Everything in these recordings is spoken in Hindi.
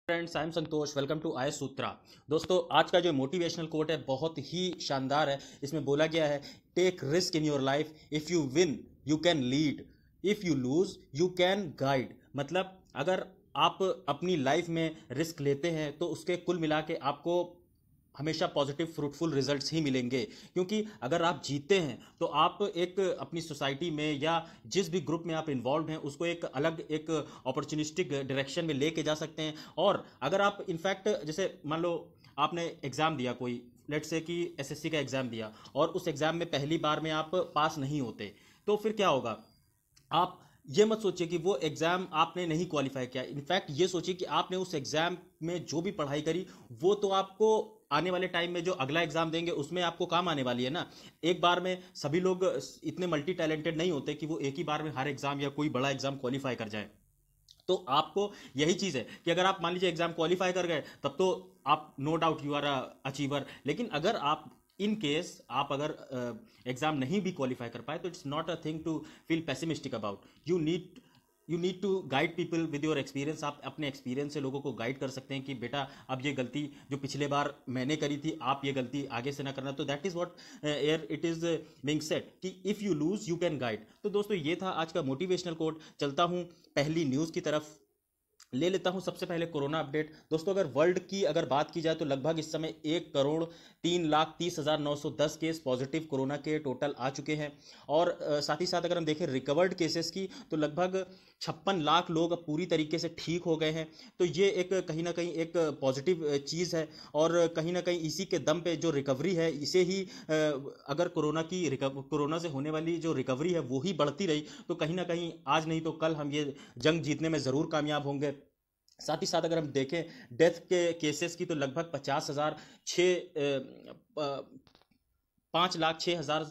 Friends, I am Santosh. Welcome to I Sutra. दोस्तों, आज का जो मोटिवेशनल कोट है बहुत ही शानदार है। इसमें बोला गया है, take risk in your life. If you win you can lead, if you lose you can guide. मतलब अगर आप अपनी लाइफ में रिस्क लेते हैं तो उसके कुल मिला के आपको हमेशा पॉजिटिव फ्रूटफुल रिजल्ट्स ही मिलेंगे। क्योंकि अगर आप जीतते हैं तो आप एक अपनी सोसाइटी में या जिस भी ग्रुप में आप इन्वॉल्व हैं उसको एक अलग एक अपॉर्चुनिस्टिक डायरेक्शन में लेके जा सकते हैं। और अगर आप इनफैक्ट जैसे मान लो आपने एग्ज़ाम दिया, कोई लेट से कि एसएससी का एग्ज़ाम दिया और उस एग्ज़ाम में पहली बार में आप पास नहीं होते, तो फिर क्या होगा? आप ये मत सोचिए कि वो एग्ज़ाम आपने नहीं क्वालिफाई किया। इनफैक्ट ये सोचिए कि आपने उस एग्ज़ाम में जो भी पढ़ाई करी वो तो आपको आने वाले टाइम में जो अगला एग्ज़ाम देंगे उसमें आपको काम आने वाली है ना। एक बार में सभी लोग इतने मल्टी टैलेंटेड नहीं होते कि वो एक ही बार में हर एग्ज़ाम या कोई बड़ा एग्ज़ाम क्वालिफाई कर जाए। तो आपको यही चीज़ है कि अगर आप मान लीजिए एग्जाम क्वालिफाई कर गए तब तो आप no doubt you are a achiever. लेकिन अगर आप इन केस आप अगर एग्जाम नहीं भी क्वालिफाई कर पाए तो it's not a thing to feel pessimistic about. You need to guide people with your experience. आप अपने एक्सपीरियंस से लोगों को गाइड कर सकते हैं कि बेटा अब ये गलती जो पिछले बार मैंने करी थी आप ये गलती आगे से ना करना। तो that is what here it is being said कि if you lose you can guide. तो दोस्तों, ये था आज का मोटिवेशनल कोट। चलता हूँ पहली न्यूज़ की तरफ, ले लेता हूं सबसे पहले कोरोना अपडेट। दोस्तों, अगर वर्ल्ड की अगर बात की जाए तो लगभग इस समय 1,03,30,910 केस पॉजिटिव कोरोना के टोटल आ चुके हैं। और साथ ही साथ अगर हम देखें रिकवर्ड केसेस की तो लगभग 56 लाख लोग अब पूरी तरीके से ठीक हो गए हैं। तो ये एक कहीं ना कहीं एक पॉजिटिव चीज़ है। और कहीं ना कहीं इसी के दम पे जो रिकवरी है इसे ही अगर कोरोना से होने वाली जो रिकवरी है वो ही बढ़ती रही तो कहीं ना कहीं आज नहीं तो कल हम ये जंग जीतने में ज़रूर कामयाब होंगे। साथ ही साथ अगर हम देखें डेथ के केसेस की तो लगभग 50,000 5,06,000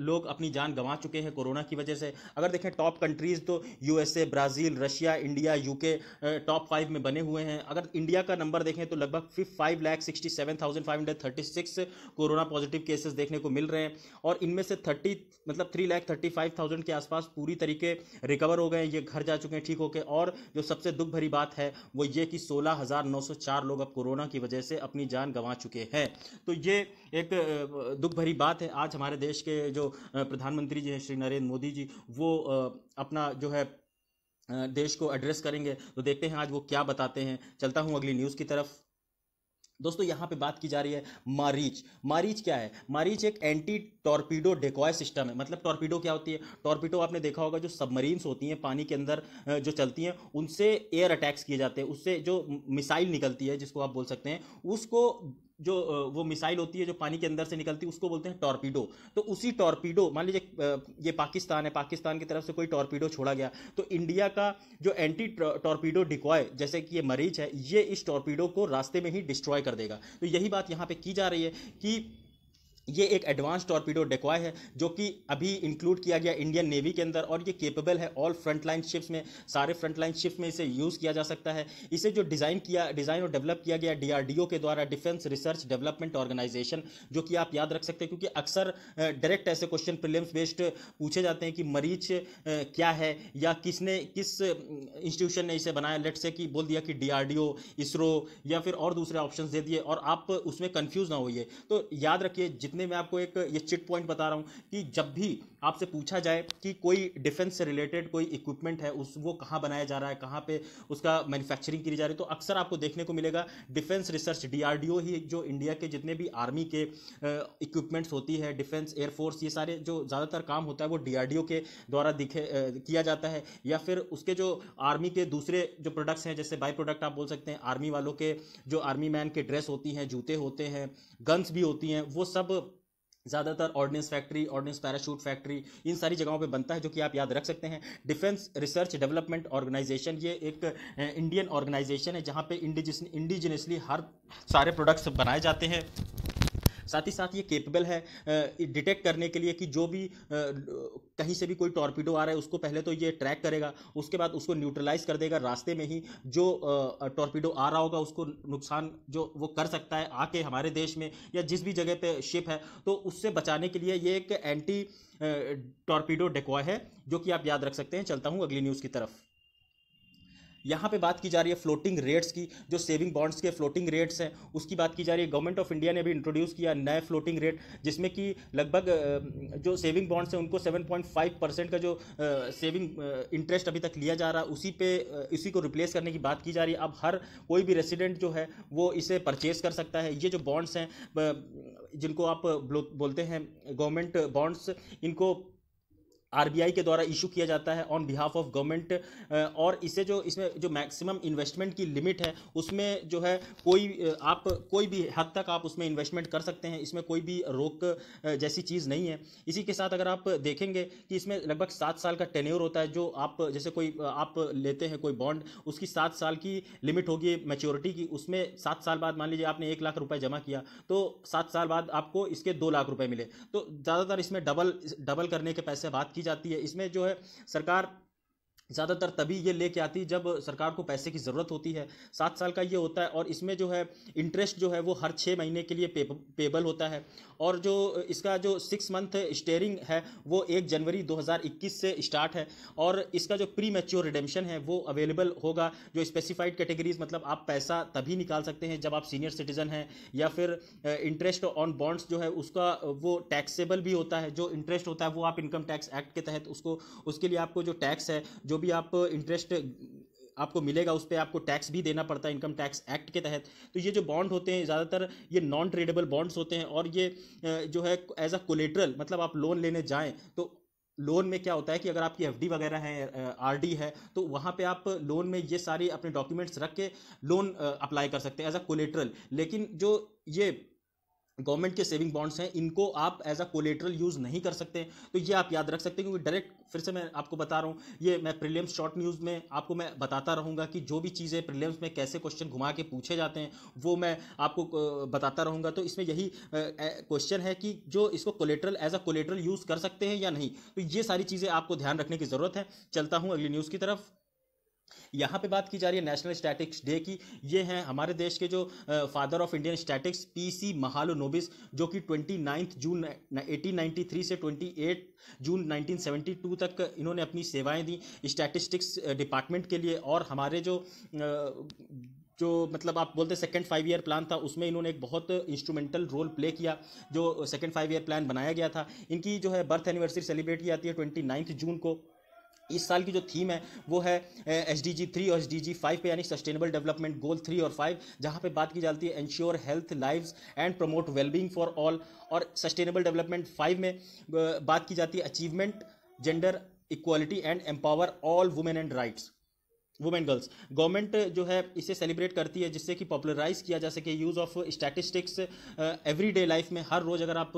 लोग अपनी जान गंवा चुके हैं कोरोना की वजह से। अगर देखें टॉप कंट्रीज़ तो USA, Brazil, Russia, India, UK top 5 में बने हुए हैं। अगर इंडिया का नंबर देखें तो लगभग 5,67,536 कोरोना पॉजिटिव केसेस देखने को मिल रहे हैं। और इनमें से 3,35,000 के आसपास पूरी तरीके रिकवर हो गए हैं, ये घर जा चुके हैं ठीक होकर। और जो सबसे दुख भरी बात है वो ये कि 16,904 लोग अब कोरोना की वजह से अपनी जान गंवा चुके हैं। तो ये एक दुख भरी बात है। आज हमारे देश के जो प्रधानमंत्री जी हैं श्री नरेंद्र मोदी जी, वो अपना जो है देश को एड्रेस करेंगे। तो देखते हैं आज वो क्या बताते हैं। चलता हूं अगली न्यूज़ की तरफ। दोस्तों, यहाँ पे बात की जा रही है मारीच। मारीच क्या है? मारीच एक एंटी टॉर्पीडो डेकॉय सिस्टम है। मतलब टॉर्पीडो क्या होती है? टॉर्पीडो आपने देखा होगा जो सबमरीन्स होती हैं पानी के अंदर जो चलती हैं उनसे एयर अटैक्स किए जाते हैं। उससे जो मिसाइल निकलती है जिसको आप बोल सकते हैं उसको जो वो मिसाइल होती है जो पानी के अंदर से निकलती है उसको बोलते हैं टॉर्पीडो। तो उसी टॉर्पीडो मान लीजिए ये पाकिस्तान है, पाकिस्तान की तरफ से कोई टॉर्पीडो छोड़ा गया तो इंडिया का जो एंटी टॉर्पीडो डिकॉय जैसे कि ये मरीच है ये इस टॉर्पीडो को रास्ते में ही डिस्ट्रॉय कर देगा। तो यही बात यहाँ पे की जा रही है कि ये एक एडवांस टॉर्पीडो डेकॉय है जो कि अभी इंक्लूड किया गया इंडियन नेवी के अंदर और ये केपेबल है ऑल फ्रंटलाइन शिप्स में। सारे फ्रंटलाइन शिप्स में इसे यूज़ किया जा सकता है। इसे जो डिज़ाइन और डेवलप किया गया डीआरडीओ के द्वारा, डिफेंस रिसर्च डेवलपमेंट ऑर्गेनाइजेशन, जो कि आप याद रख सकते हैं क्योंकि अक्सर डायरेक्ट ऐसे क्वेश्चन प्रीलिम्स बेस्ड पूछे जाते हैं कि मरीच क्या है या किस इंस्टीट्यूशन ने इसे बनाया। लेट से कि बोल दिया कि डीआरडीओ, इसरो या फिर और दूसरे ऑप्शन दे दिए और आप उसमें कंफ्यूज ना होइए। तो याद रखिए, जितने मैं आपको एक ये चिट पॉइंट बता रहा हूं कि जब भी आपसे पूछा जाए कि कोई डिफेंस से रिलेटेड कोई इक्विपमेंट है वो कहां बनाया जा रहा है, कहां पे उसका मैन्युफैक्चरिंग की जा रही है, तो अक्सर आपको देखने को मिलेगा डिफेंस रिसर्च डीआरडीओ ही जो इंडिया के जितने भी आर्मी के इक्विपमेंट्स होती है, डिफेंस एयरफोर्स, ये सारे जो ज़्यादातर काम होता है वो डीआरडीओ के द्वारा किया जाता है। या फिर उसके जो आर्मी के दूसरे जो प्रोडक्ट्स हैं जैसे बाई प्रोडक्ट आप बोल सकते हैं, आर्मी वालों के जो आर्मी मैन के ड्रेस होती हैं, जूते होते हैं, गन्स भी होती हैं, वो सब ज़्यादातर ordnance factory, ordnance parachute factory, इन सारी जगहों पे बनता है जो कि आप याद रख सकते हैं। डिफेंस रिसर्च डेवलपमेंट ऑर्गेनाइजेशन ये एक इंडियन ऑर्गेनाइजेशन है जहाँ पे इंडिजिनसली हर सारे प्रोडक्ट्स बनाए जाते हैं। साथ ही साथ ये केपेबल है डिटेक्ट करने के लिए कि जो भी कहीं से भी कोई टॉर्पीडो आ रहा है उसको पहले तो ये ट्रैक करेगा, उसके बाद उसको न्यूट्रलाइज कर देगा। रास्ते में ही जो टॉर्पीडो आ रहा होगा उसको नुकसान जो वो कर सकता है आके हमारे देश में या जिस भी जगह पे शिप है, तो उससे बचाने के लिए ये एक एंटी टॉर्पीडो डेकॉय है जो कि आप याद रख सकते हैं। चलता हूँ अगली न्यूज़ की तरफ। यहाँ पे बात की जा रही है फ्लोटिंग रेट्स की, जो सेविंग बॉन्ड्स के फ्लोटिंग रेट्स हैं उसकी बात की जा रही है। गवर्नमेंट ऑफ इंडिया ने भी इंट्रोड्यूस किया नए फ्लोटिंग रेट, जिसमें कि लगभग जो सेविंग बॉन्ड्स हैं उनको 7.5% का जो सेविंग इंटरेस्ट अभी तक लिया जा रहा है उसी को रिप्लेस करने की बात की जा रही है। अब हर कोई भी रेसिडेंट जो है वो इसे परचेज कर सकता है। ये जो बॉन्ड्स हैं जिनको आप बोलते हैं गवर्नमेंट बॉन्ड्स, इनको आरबीआई के द्वारा इशू किया जाता है ऑन बिहाफ ऑफ गवर्नमेंट, और इसमें जो मैक्सिमम इन्वेस्टमेंट की लिमिट है उसमें जो है आप कोई भी हद तक आप उसमें इन्वेस्टमेंट कर सकते हैं, इसमें कोई भी रोक जैसी चीज़ नहीं है। इसी के साथ अगर आप देखेंगे कि इसमें लगभग 7 साल का टेन्योर होता है, जो आप जैसे कोई आप लेते हैं कोई बॉन्ड, उसकी 7 साल की लिमिट होगी मैच्योरिटी की, उसमें 7 साल बाद मान लीजिए आपने 1 लाख रुपए जमा किया तो 7 साल बाद आपको इसके 2 लाख रुपए मिले, तो ज़्यादातर इसमें डबल करने के पैसे बात की जाती है। इसमें जो है सरकार ज़्यादातर तभी ये लेके आती है जब सरकार को पैसे की ज़रूरत होती है। 7 साल का ये होता है और इसमें जो है इंटरेस्ट जो है वो हर 6 महीने के लिए पेबल होता है, और जो इसका जो 6 मंथ स्टेयरिंग है वो 1 जनवरी 2021 से स्टार्ट है, और इसका जो प्री मैच्योर रिडेम्पशन है वो अवेलेबल होगा। जो स्पेसिफाइड कैटेगरीज, मतलब आप पैसा तभी निकाल सकते हैं जब आप सीनियर सिटीज़न हैं, या फिर इंटरेस्ट ऑन बॉन्ड्स जो है उसका वो टैक्सेबल भी होता है। जो इंटरेस्ट होता है वो आप इनकम टैक्स एक्ट के तहत उसके लिए आपको जो टैक्स है, जो भी आप इंटरेस्ट आपको मिलेगा उस पर आपको टैक्स भी देना पड़ता है इनकम टैक्स एक्ट के तहत। तो ये जो बॉन्ड होते हैं ज़्यादातर ये नॉन ट्रेडेबल बॉन्ड्स होते हैं, और ये जो है एज अ कोलेटरल, मतलब आप लोन लेने जाएं तो लोन में क्या होता है कि अगर आपकी एफडी वगैरह है, आरडी है, तो वहाँ पे आप लोन में ये सारी अपने डॉक्यूमेंट्स रख के लोन अप्लाई कर सकते हैं एज अ कोलेटरल। लेकिन जो ये गवर्नमेंट के सेविंग बॉन्ड्स हैं इनको आप एज अ कोलेटरल यूज़ नहीं कर सकते। तो ये आप याद रख सकते हैं, क्योंकि डायरेक्ट फिर से मैं आपको बता रहा हूँ, ये मैं प्रीलिम्स शॉर्ट न्यूज़ में आपको मैं बताता रहूँगा कि जो भी चीज़ें प्रीलिम्स में कैसे क्वेश्चन घुमा के पूछे जाते हैं वो मैं आपको बताता रहूँगा। तो इसमें यही क्वेश्चन है कि जो इसको collateral as a collateral use कर सकते हैं या नहीं, तो ये सारी चीज़ें आपको ध्यान रखने की ज़रूरत है। चलता हूँ अगली न्यूज़ की तरफ। यहाँ पे बात की जा रही है नेशनल स्टैटिक्स डे की। ये हैं हमारे देश के जो father of Indian statics PC Mahalanobis, जो कि 29 जून 1893 से 28 जून 1972 तक इन्होंने अपनी सेवाएं दी स्टैटिस्टिक्स डिपार्टमेंट के लिए। और हमारे जो मतलब आप बोलते सेकंड 5 ईयर प्लान था उसमें इन्होंने एक बहुत इंस्ट्रूमेंटल रोल प्ले किया। जो सेकंड 5 ईयर प्लान बनाया गया था, इनकी जो है बर्थ एनिवर्सरी सेलिब्रेट की जाती है 29 जून को। इस साल की जो थीम है वो है SDG 3 और SDG 5 पे, यानी सस्टेनेबल डेवलपमेंट गोल 3 और 5, जहाँ पे बात की जाती है ensure health lives and promote wellbeing for all. और सस्टेनेबल डेवलपमेंट 5 में बात की जाती है achievement gender equality and empower all women and rights, women girls. Government जो है इसे सेलिब्रेट करती है जिससे कि पॉपुलराइज किया जा सके use of statistics everyday life में। हर रोज़ अगर आप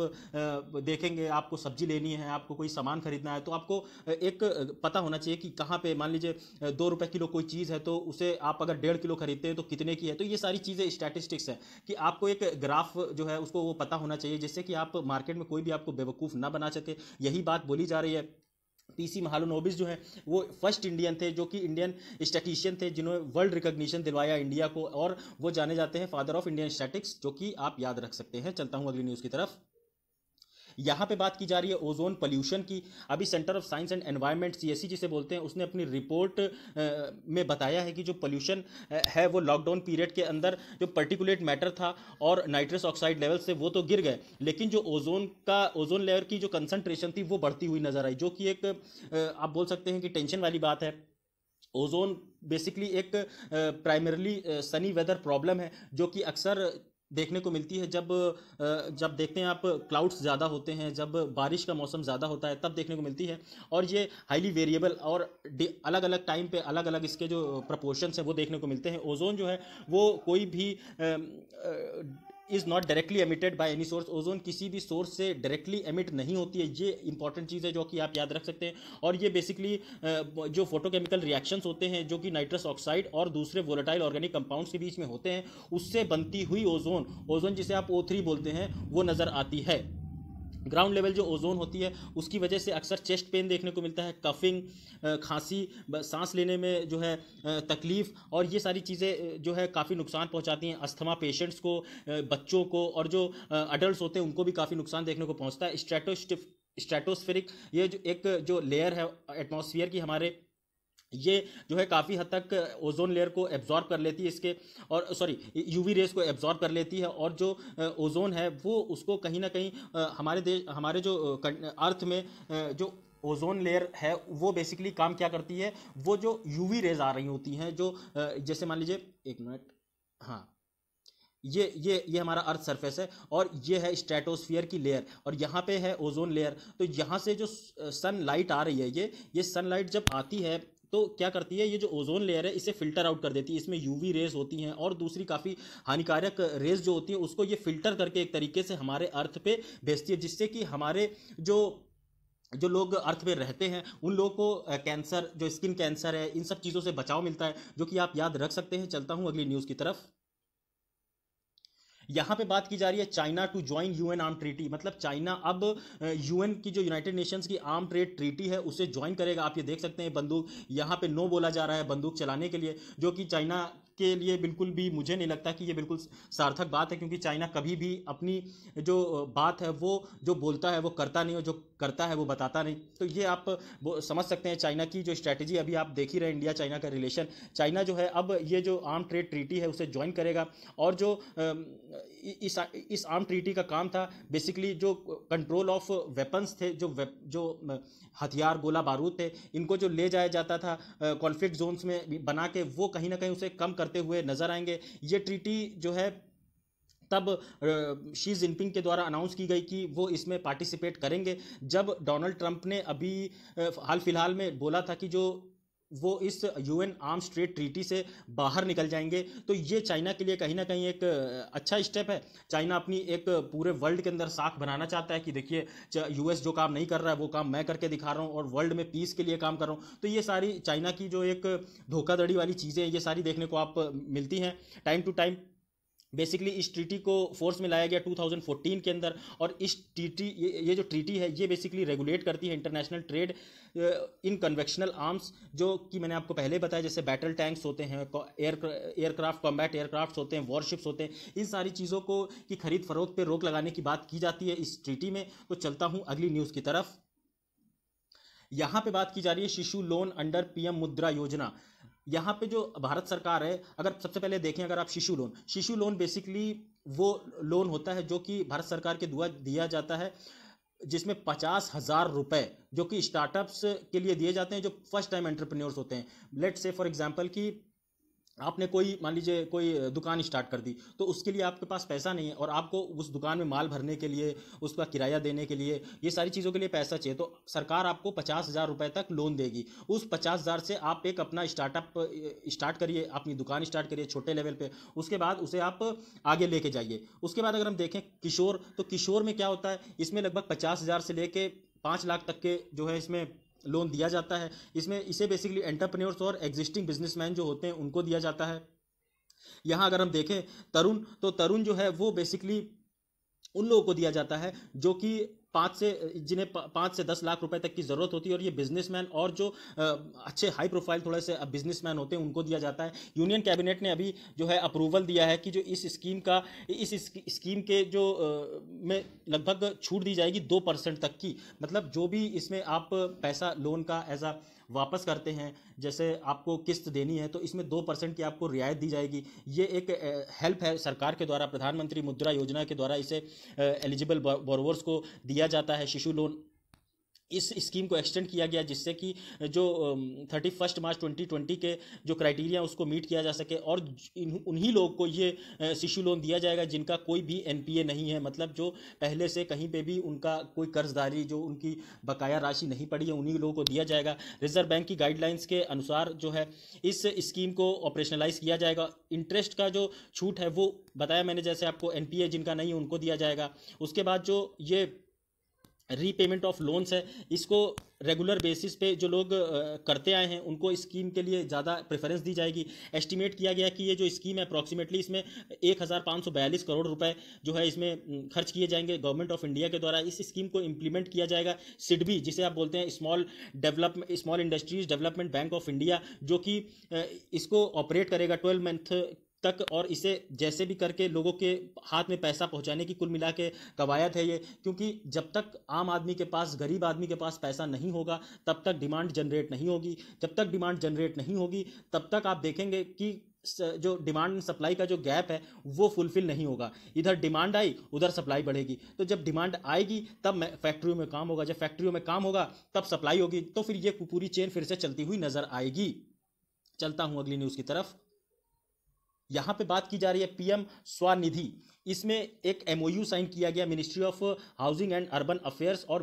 देखेंगे, आपको सब्जी लेनी है, आपको कोई सामान खरीदना है, तो आपको एक पता होना चाहिए कि कहाँ पे, मान लीजिए 2 रुपये किलो कोई चीज़ है तो उसे आप अगर 1.5 किलो खरीदते हैं तो कितने की है। तो ये सारी चीज़ें स्टैटिस्टिक्स है कि आपको एक ग्राफ जो है उसको वो पता होना चाहिए, जिससे कि आप मार्केट में कोई भी आपको बेवकूफ़ ना बना सके। यही बात बोली जा रही है। पीसी महालनोबिस जो है वो फर्स्ट इंडियन थे, जो कि इंडियन स्टैटिशियन थे जिन्होंने वर्ल्ड रिकॉग्निशन दिलवाया इंडिया को, और वो जाने जाते हैं फादर ऑफ इंडियन स्टैटिक्स, जो कि आप याद रख सकते हैं। चलता हूं अगली न्यूज़ की तरफ। यहाँ पे बात की जा रही है ओजोन पोल्यूशन की। अभी centre of science and environment CSE जिसे बोलते हैं, उसने अपनी रिपोर्ट में बताया है कि जो पोल्यूशन है वो लॉकडाउन पीरियड के अंदर जो पर्टिकुलेट मैटर था और नाइट्रस ऑक्साइड लेवल से वो तो गिर गए, लेकिन जो ओजोन लेयर की जो कंसंट्रेशन थी वो बढ़ती हुई नजर आई, जो कि एक आप बोल सकते हैं कि टेंशन वाली बात है। ओजोन बेसिकली एक प्राइमरली सनी वेदर प्रॉब्लम है, जो कि अक्सर देखने को मिलती है जब देखते हैं आप क्लाउड्स ज़्यादा होते हैं, जब बारिश का मौसम ज़्यादा होता है तब देखने को मिलती है। और ये हाईली वेरिएबल और अलग अलग टाइम पे अलग अलग इसके जो प्रपोर्शंस हैं वो देखने को मिलते हैं। ओजोन जो है वो कोई भी is not directly emitted by any source. Ozone किसी भी सोर्स से डायरेक्टली एमिट नहीं होती है, ये इंपॉर्टेंट चीज़ है जो कि आप याद रख सकते हैं। और ये बेसिकली जो फोटोकेमिकल रिएक्शंस होते हैं जो कि नाइट्रस ऑक्साइड और दूसरे वोलेटाइल ऑर्गेनिक कंपाउंड्स के बीच में होते हैं, उससे बनती हुई ओजोन जिसे आप O3 बोलते हैं वो नज़र आती है। ग्राउंड लेवल जो ओजोन होती है उसकी वजह से अक्सर चेस्ट पेन देखने को मिलता है, कफिंग, खांसी, सांस लेने में जो है तकलीफ, और ये सारी चीज़ें जो है काफ़ी नुकसान पहुंचाती हैं अस्थमा पेशेंट्स को, बच्चों को, और जो अडल्ट होते हैं उनको भी काफ़ी नुकसान देखने को पहुंचता है। स्ट्रेटोस्फेरिक ये जो एक जो लेयर है एटमॉस्फेयर की हमारे ये जो है काफ़ी हद तक ओजोन लेयर को एब्जॉर्ब कर लेती है इसके, और सॉरी यूवी रेस को एब्जॉर्ब कर लेती है, और जो ओजोन है वो उसको कहीं ना कहीं हमारे जो अर्थ में जो ओजोन लेयर है वो बेसिकली काम क्या करती है, वो जो यूवी रेज आ रही होती हैं जो जैसे मान लीजिए, एक मिनट, हाँ, ये हमारा अर्थ सरफेस है, और ये है स्ट्रेटोस्फियर की लेयर, और यहाँ पे है ओजोन लेयर। तो यहाँ से जो सनलाइट आ रही है, ये सनलाइट जब आती है तो क्या करती है, ये जो ओजोन लेयर है इसे फिल्टर आउट कर देती है। इसमें यूवी रेज होती हैं और दूसरी काफ़ी हानिकारक रेज जो होती हैं उसको ये फिल्टर करके एक तरीके से हमारे अर्थ पे भेजती है, जिससे कि हमारे जो जो लोग अर्थ पे रहते हैं उन लोगों को कैंसर, जो स्किन कैंसर है, इन सब चीज़ों से बचाव मिलता है, जो कि आप याद रख सकते हैं। चलता हूँ अगली न्यूज़ की तरफ। यहाँ पे बात की जा रही है China to join UN arm treaty, मतलब चाइना अब यूएन की जो यूनाइटेड नेशंस की आर्म ट्रेड ट्रीटी है उसे ज्वाइन करेगा। आप ये देख सकते हैं बंदूक, यहाँ पे नो बोला जा रहा है बंदूक चलाने के लिए, जो कि चाइना के लिए बिल्कुल भी, मुझे नहीं लगता कि ये बिल्कुल सार्थक बात है, क्योंकि चाइना कभी भी अपनी जो बात है वो जो बोलता है वो करता नहीं, और जो करता है वो बताता नहीं। तो ये आप समझ सकते हैं चाइना की जो स्ट्रैटेजी। अभी आप देख ही रहे हैं इंडिया चाइना का रिलेशन, चाइना जो है अब ये जो आर्म ट्रेड ट्रीटी है उसे ज्वाइन करेगा, और जो इस आर्म ट्रीटी का काम था बेसिकली जो कंट्रोल ऑफ वेपन्स थे, जो हथियार, गोला बारूद थे, इनको जो ले जाया जाता था कॉन्फ्लिक्ट जोन्स में बना के, वो कहीं ना कहीं उसे कम करते हुए नजर आएंगे। ये ट्रीटी जो है तब शी जिनपिंग के द्वारा अनाउंस की गई कि वो इसमें पार्टिसिपेट करेंगे, जब डोनाल्ड ट्रंप ने अभी हाल फिलहाल में बोला था कि जो वो इस यूएन आर्म्स ट्रेड ट्रीटी से बाहर निकल जाएंगे। तो ये चाइना के लिए कहीं ना कहीं एक अच्छा स्टेप है। चाइना अपनी एक पूरे वर्ल्ड के अंदर साख बनाना चाहता है कि देखिए यूएस जो काम नहीं कर रहा है वो काम मैं करके दिखा रहा हूँ, और वर्ल्ड में पीस के लिए काम कर रहा हूँ। तो ये सारी चाइना की जो एक धोखाधड़ी वाली चीज़ें ये सारी देखने को आप मिलती हैं टाइम टू टाइम। बेसिकली इस ट्रीटी को फोर्स में लाया गया 2014 के अंदर, और इस ट्रीटी ये जो ट्रीटी है ये बेसिकली रेगुलेट करती है international trade in convectional arms, जो कि मैंने आपको पहले बताया, जैसे बैटल टैंक्स होते हैं, एयरक्राफ्ट, कॉम्बैट एयरक्राफ्ट होते हैं, वॉरशिप्स होते हैं, इन सारी चीज़ों को की खरीद फरोख्त पे रोक लगाने की बात की जाती है इस ट्रीटी में। तो चलता हूँ अगली न्यूज़ की तरफ। यहाँ पे बात की जा रही है शिशु लोन अंडर पीएम मुद्रा योजना। यहाँ पे जो भारत सरकार है, अगर सबसे पहले देखें, अगर आप शिशु लोन बेसिकली वो लोन होता है जो कि भारत सरकार के द्वारा दिया जाता है, जिसमें 50,000 रुपए जो कि स्टार्टअप्स के लिए दिए जाते हैं, जो फर्स्ट टाइम एंटरप्रेन्योर्स होते हैं। लेट से फॉर एग्जांपल कि आपने कोई, मान लीजिए कोई दुकान स्टार्ट कर दी, तो उसके लिए आपके पास पैसा नहीं है, और आपको उस दुकान में माल भरने के लिए, उसका किराया देने के लिए, ये सारी चीज़ों के लिए पैसा चाहिए, तो सरकार आपको 50,000 रुपये तक लोन देगी। उस 50,000 से आप एक अपना स्टार्टअप स्टार्ट करिए, अपनी दुकान स्टार्ट करिए छोटे लेवल पे, उसके बाद उसे आप आगे लेके जाइए। उसके बाद अगर हम देखें किशोर, तो किशोर में क्या होता है, इसमें लगभग 50,000 से लेके 5 लाख तक के जो है इसमें लोन दिया जाता है। इसमें इसे बेसिकली एंटरप्रेन्योर्स और एग्जिस्टिंग बिजनेसमैन जो होते हैं उनको दिया जाता है। यहाँ अगर हम देखें तरुण, तो तरुण जो है वो बेसिकली उन लोगों को दिया जाता है जो कि जिन्हें 5 से 10 लाख रुपए तक की ज़रूरत होती है, और ये बिजनेसमैन और जो अच्छे हाई प्रोफाइल थोड़े से बिजनेसमैन होते हैं उनको दिया जाता है। यूनियन कैबिनेट ने अभी जो है अप्रूवल दिया है कि जो इस स्कीम के जो में लगभग छूट दी जाएगी 2% तक की, मतलब जो भी इसमें आप पैसा लोन का एज अ वापस करते हैं, जैसे आपको किस्त देनी है तो इसमें 2% की आपको रियायत दी जाएगी। ये एक हेल्प है सरकार के द्वारा, प्रधानमंत्री मुद्रा योजना के द्वारा इसे एलिजिबल बोरोवर्स को दिया जाता है शिशु लोन। इस स्कीम को एक्सटेंड किया गया जिससे कि जो 31 मार्च 2020 के जो क्राइटेरिया उसको मीट किया जा सके, और उन्हीं लोगों को ये शिशु लोन दिया जाएगा जिनका कोई भी एनपीए नहीं है, मतलब जो पहले से कहीं पे भी उनका कोई कर्जदारी, जो उनकी बकाया राशि नहीं पड़ी है, उन्हीं लोगों को दिया जाएगा। रिजर्व बैंक की गाइडलाइंस के अनुसार जो है इस स्कीम को ऑपरेशनलाइज किया जाएगा। इंटरेस्ट का जो छूट है वो बताया मैंने, जैसे आपको एनपीए जिनका नहीं है उनको दिया जाएगा। उसके बाद जो ये रीपेमेंट ऑफ लोन्स है, इसको रेगुलर बेसिस पे जो लोग करते आए हैं उनको स्कीम के लिए ज़्यादा प्रेफरेंस दी जाएगी। एस्टिमेट किया गया कि ये जो स्कीम है अप्रॉक्सीमेटली इसमें 1542 करोड़ रुपए जो है इसमें खर्च किए जाएंगे गवर्नमेंट ऑफ इंडिया के द्वारा। इस स्कीम को इम्प्लीमेंट किया जाएगा सिडबी, जिसे आप बोलते हैं small industries development bank of India, जो कि इसको ऑपरेट करेगा 12 मंथ तक और इसे जैसे भी करके लोगों के हाथ में पैसा पहुंचाने की कुल मिला के कवायद है ये। क्योंकि जब तक आम आदमी के पास, गरीब आदमी के पास पैसा नहीं होगा तब तक डिमांड जनरेट नहीं होगी। जब तक डिमांड जनरेट नहीं होगी तब तक आप देखेंगे कि जो डिमांड एंड सप्लाई का जो गैप है वो फुलफिल नहीं होगा। इधर डिमांड आई उधर सप्लाई बढ़ेगी, तो जब डिमांड आएगी तब फैक्ट्रियों में काम होगा, जब फैक्ट्रियों में काम होगा तब सप्लाई होगी, तो फिर ये पूरी चेन फिर से चलती हुई नजर आएगी। चलता हूं अगली न्यूज की तरफ। यहां पे बात की जा रही है पीएम स्वनिधि। इसमें एक एमओयू साइन किया गया ministry of housing and urban affairs और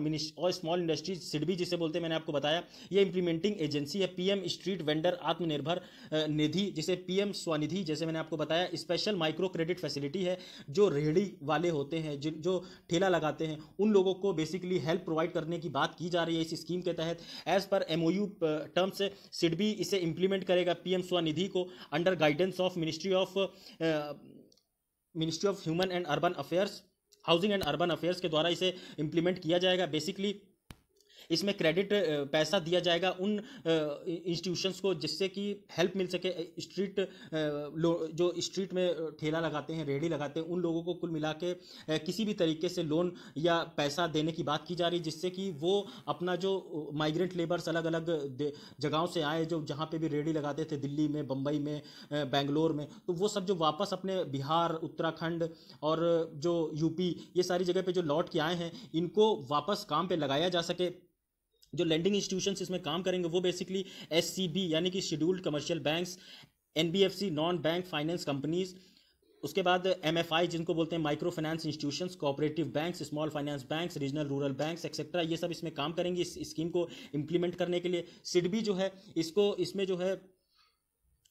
स्मॉल इंडस्ट्रीज, सिडबी जिसे बोलते हैं, मैंने आपको बताया। ये इंप्लीमेंटिंग एजेंसी है PM street vendor Atmanirbhar Nidhi, जिसे पीएम स्वनिधि जैसे मैंने आपको बताया। स्पेशल माइक्रो क्रेडिट फैसिलिटी है, जो रेहड़ी वाले होते हैं, जो ठेला लगाते हैं, उन लोगों को बेसिकली हेल्प प्रोवाइड करने की बात की जा रही है इस स्कीम के तहत। As per MOU terms SIDBI इसे इंप्लीमेंट करेगा पीएम स्वनिधि को under guidance of ministry of human and urban affairs, housing and urban affairs के द्वारा इसे इंप्लीमेंट किया जाएगा। बेसिकली इसमें क्रेडिट पैसा दिया जाएगा उन इंस्टीट्यूशंस को जिससे कि हेल्प मिल सके। जो स्ट्रीट में ठेला लगाते हैं, रेहड़ी लगाते हैं, उन लोगों को कुल मिला के किसी भी तरीके से लोन या पैसा देने की बात की जा रही है, जिससे कि वो अपना जो माइग्रेंट लेबर्स अलग अलग जगहों से आए, जो जहाँ पे भी रेहड़ी लगाते थे, दिल्ली में, बम्बई में, बेंगलोर में, तो वो सब जो वापस अपने बिहार, उत्तराखंड और जो यूपी, ये सारी जगह पे जो लौट के आए हैं, इनको वापस काम पे लगाया जा सके। जो लैंडिंग इंस्टीट्यूशंस इसमें काम करेंगे वो बेसिकली एससीबी यानी कि scheduled commercial banks, NBFC non bank finance companies, उसके बाद एमएफआई जिनको बोलते हैं micro finance institutions, cooperative banks, small finance banks, regional rural banks etcetera, ये सब इसमें काम करेंगे इस स्कीम को इंप्लीमेंट करने के लिए। सिडबी जो है इसमें जो है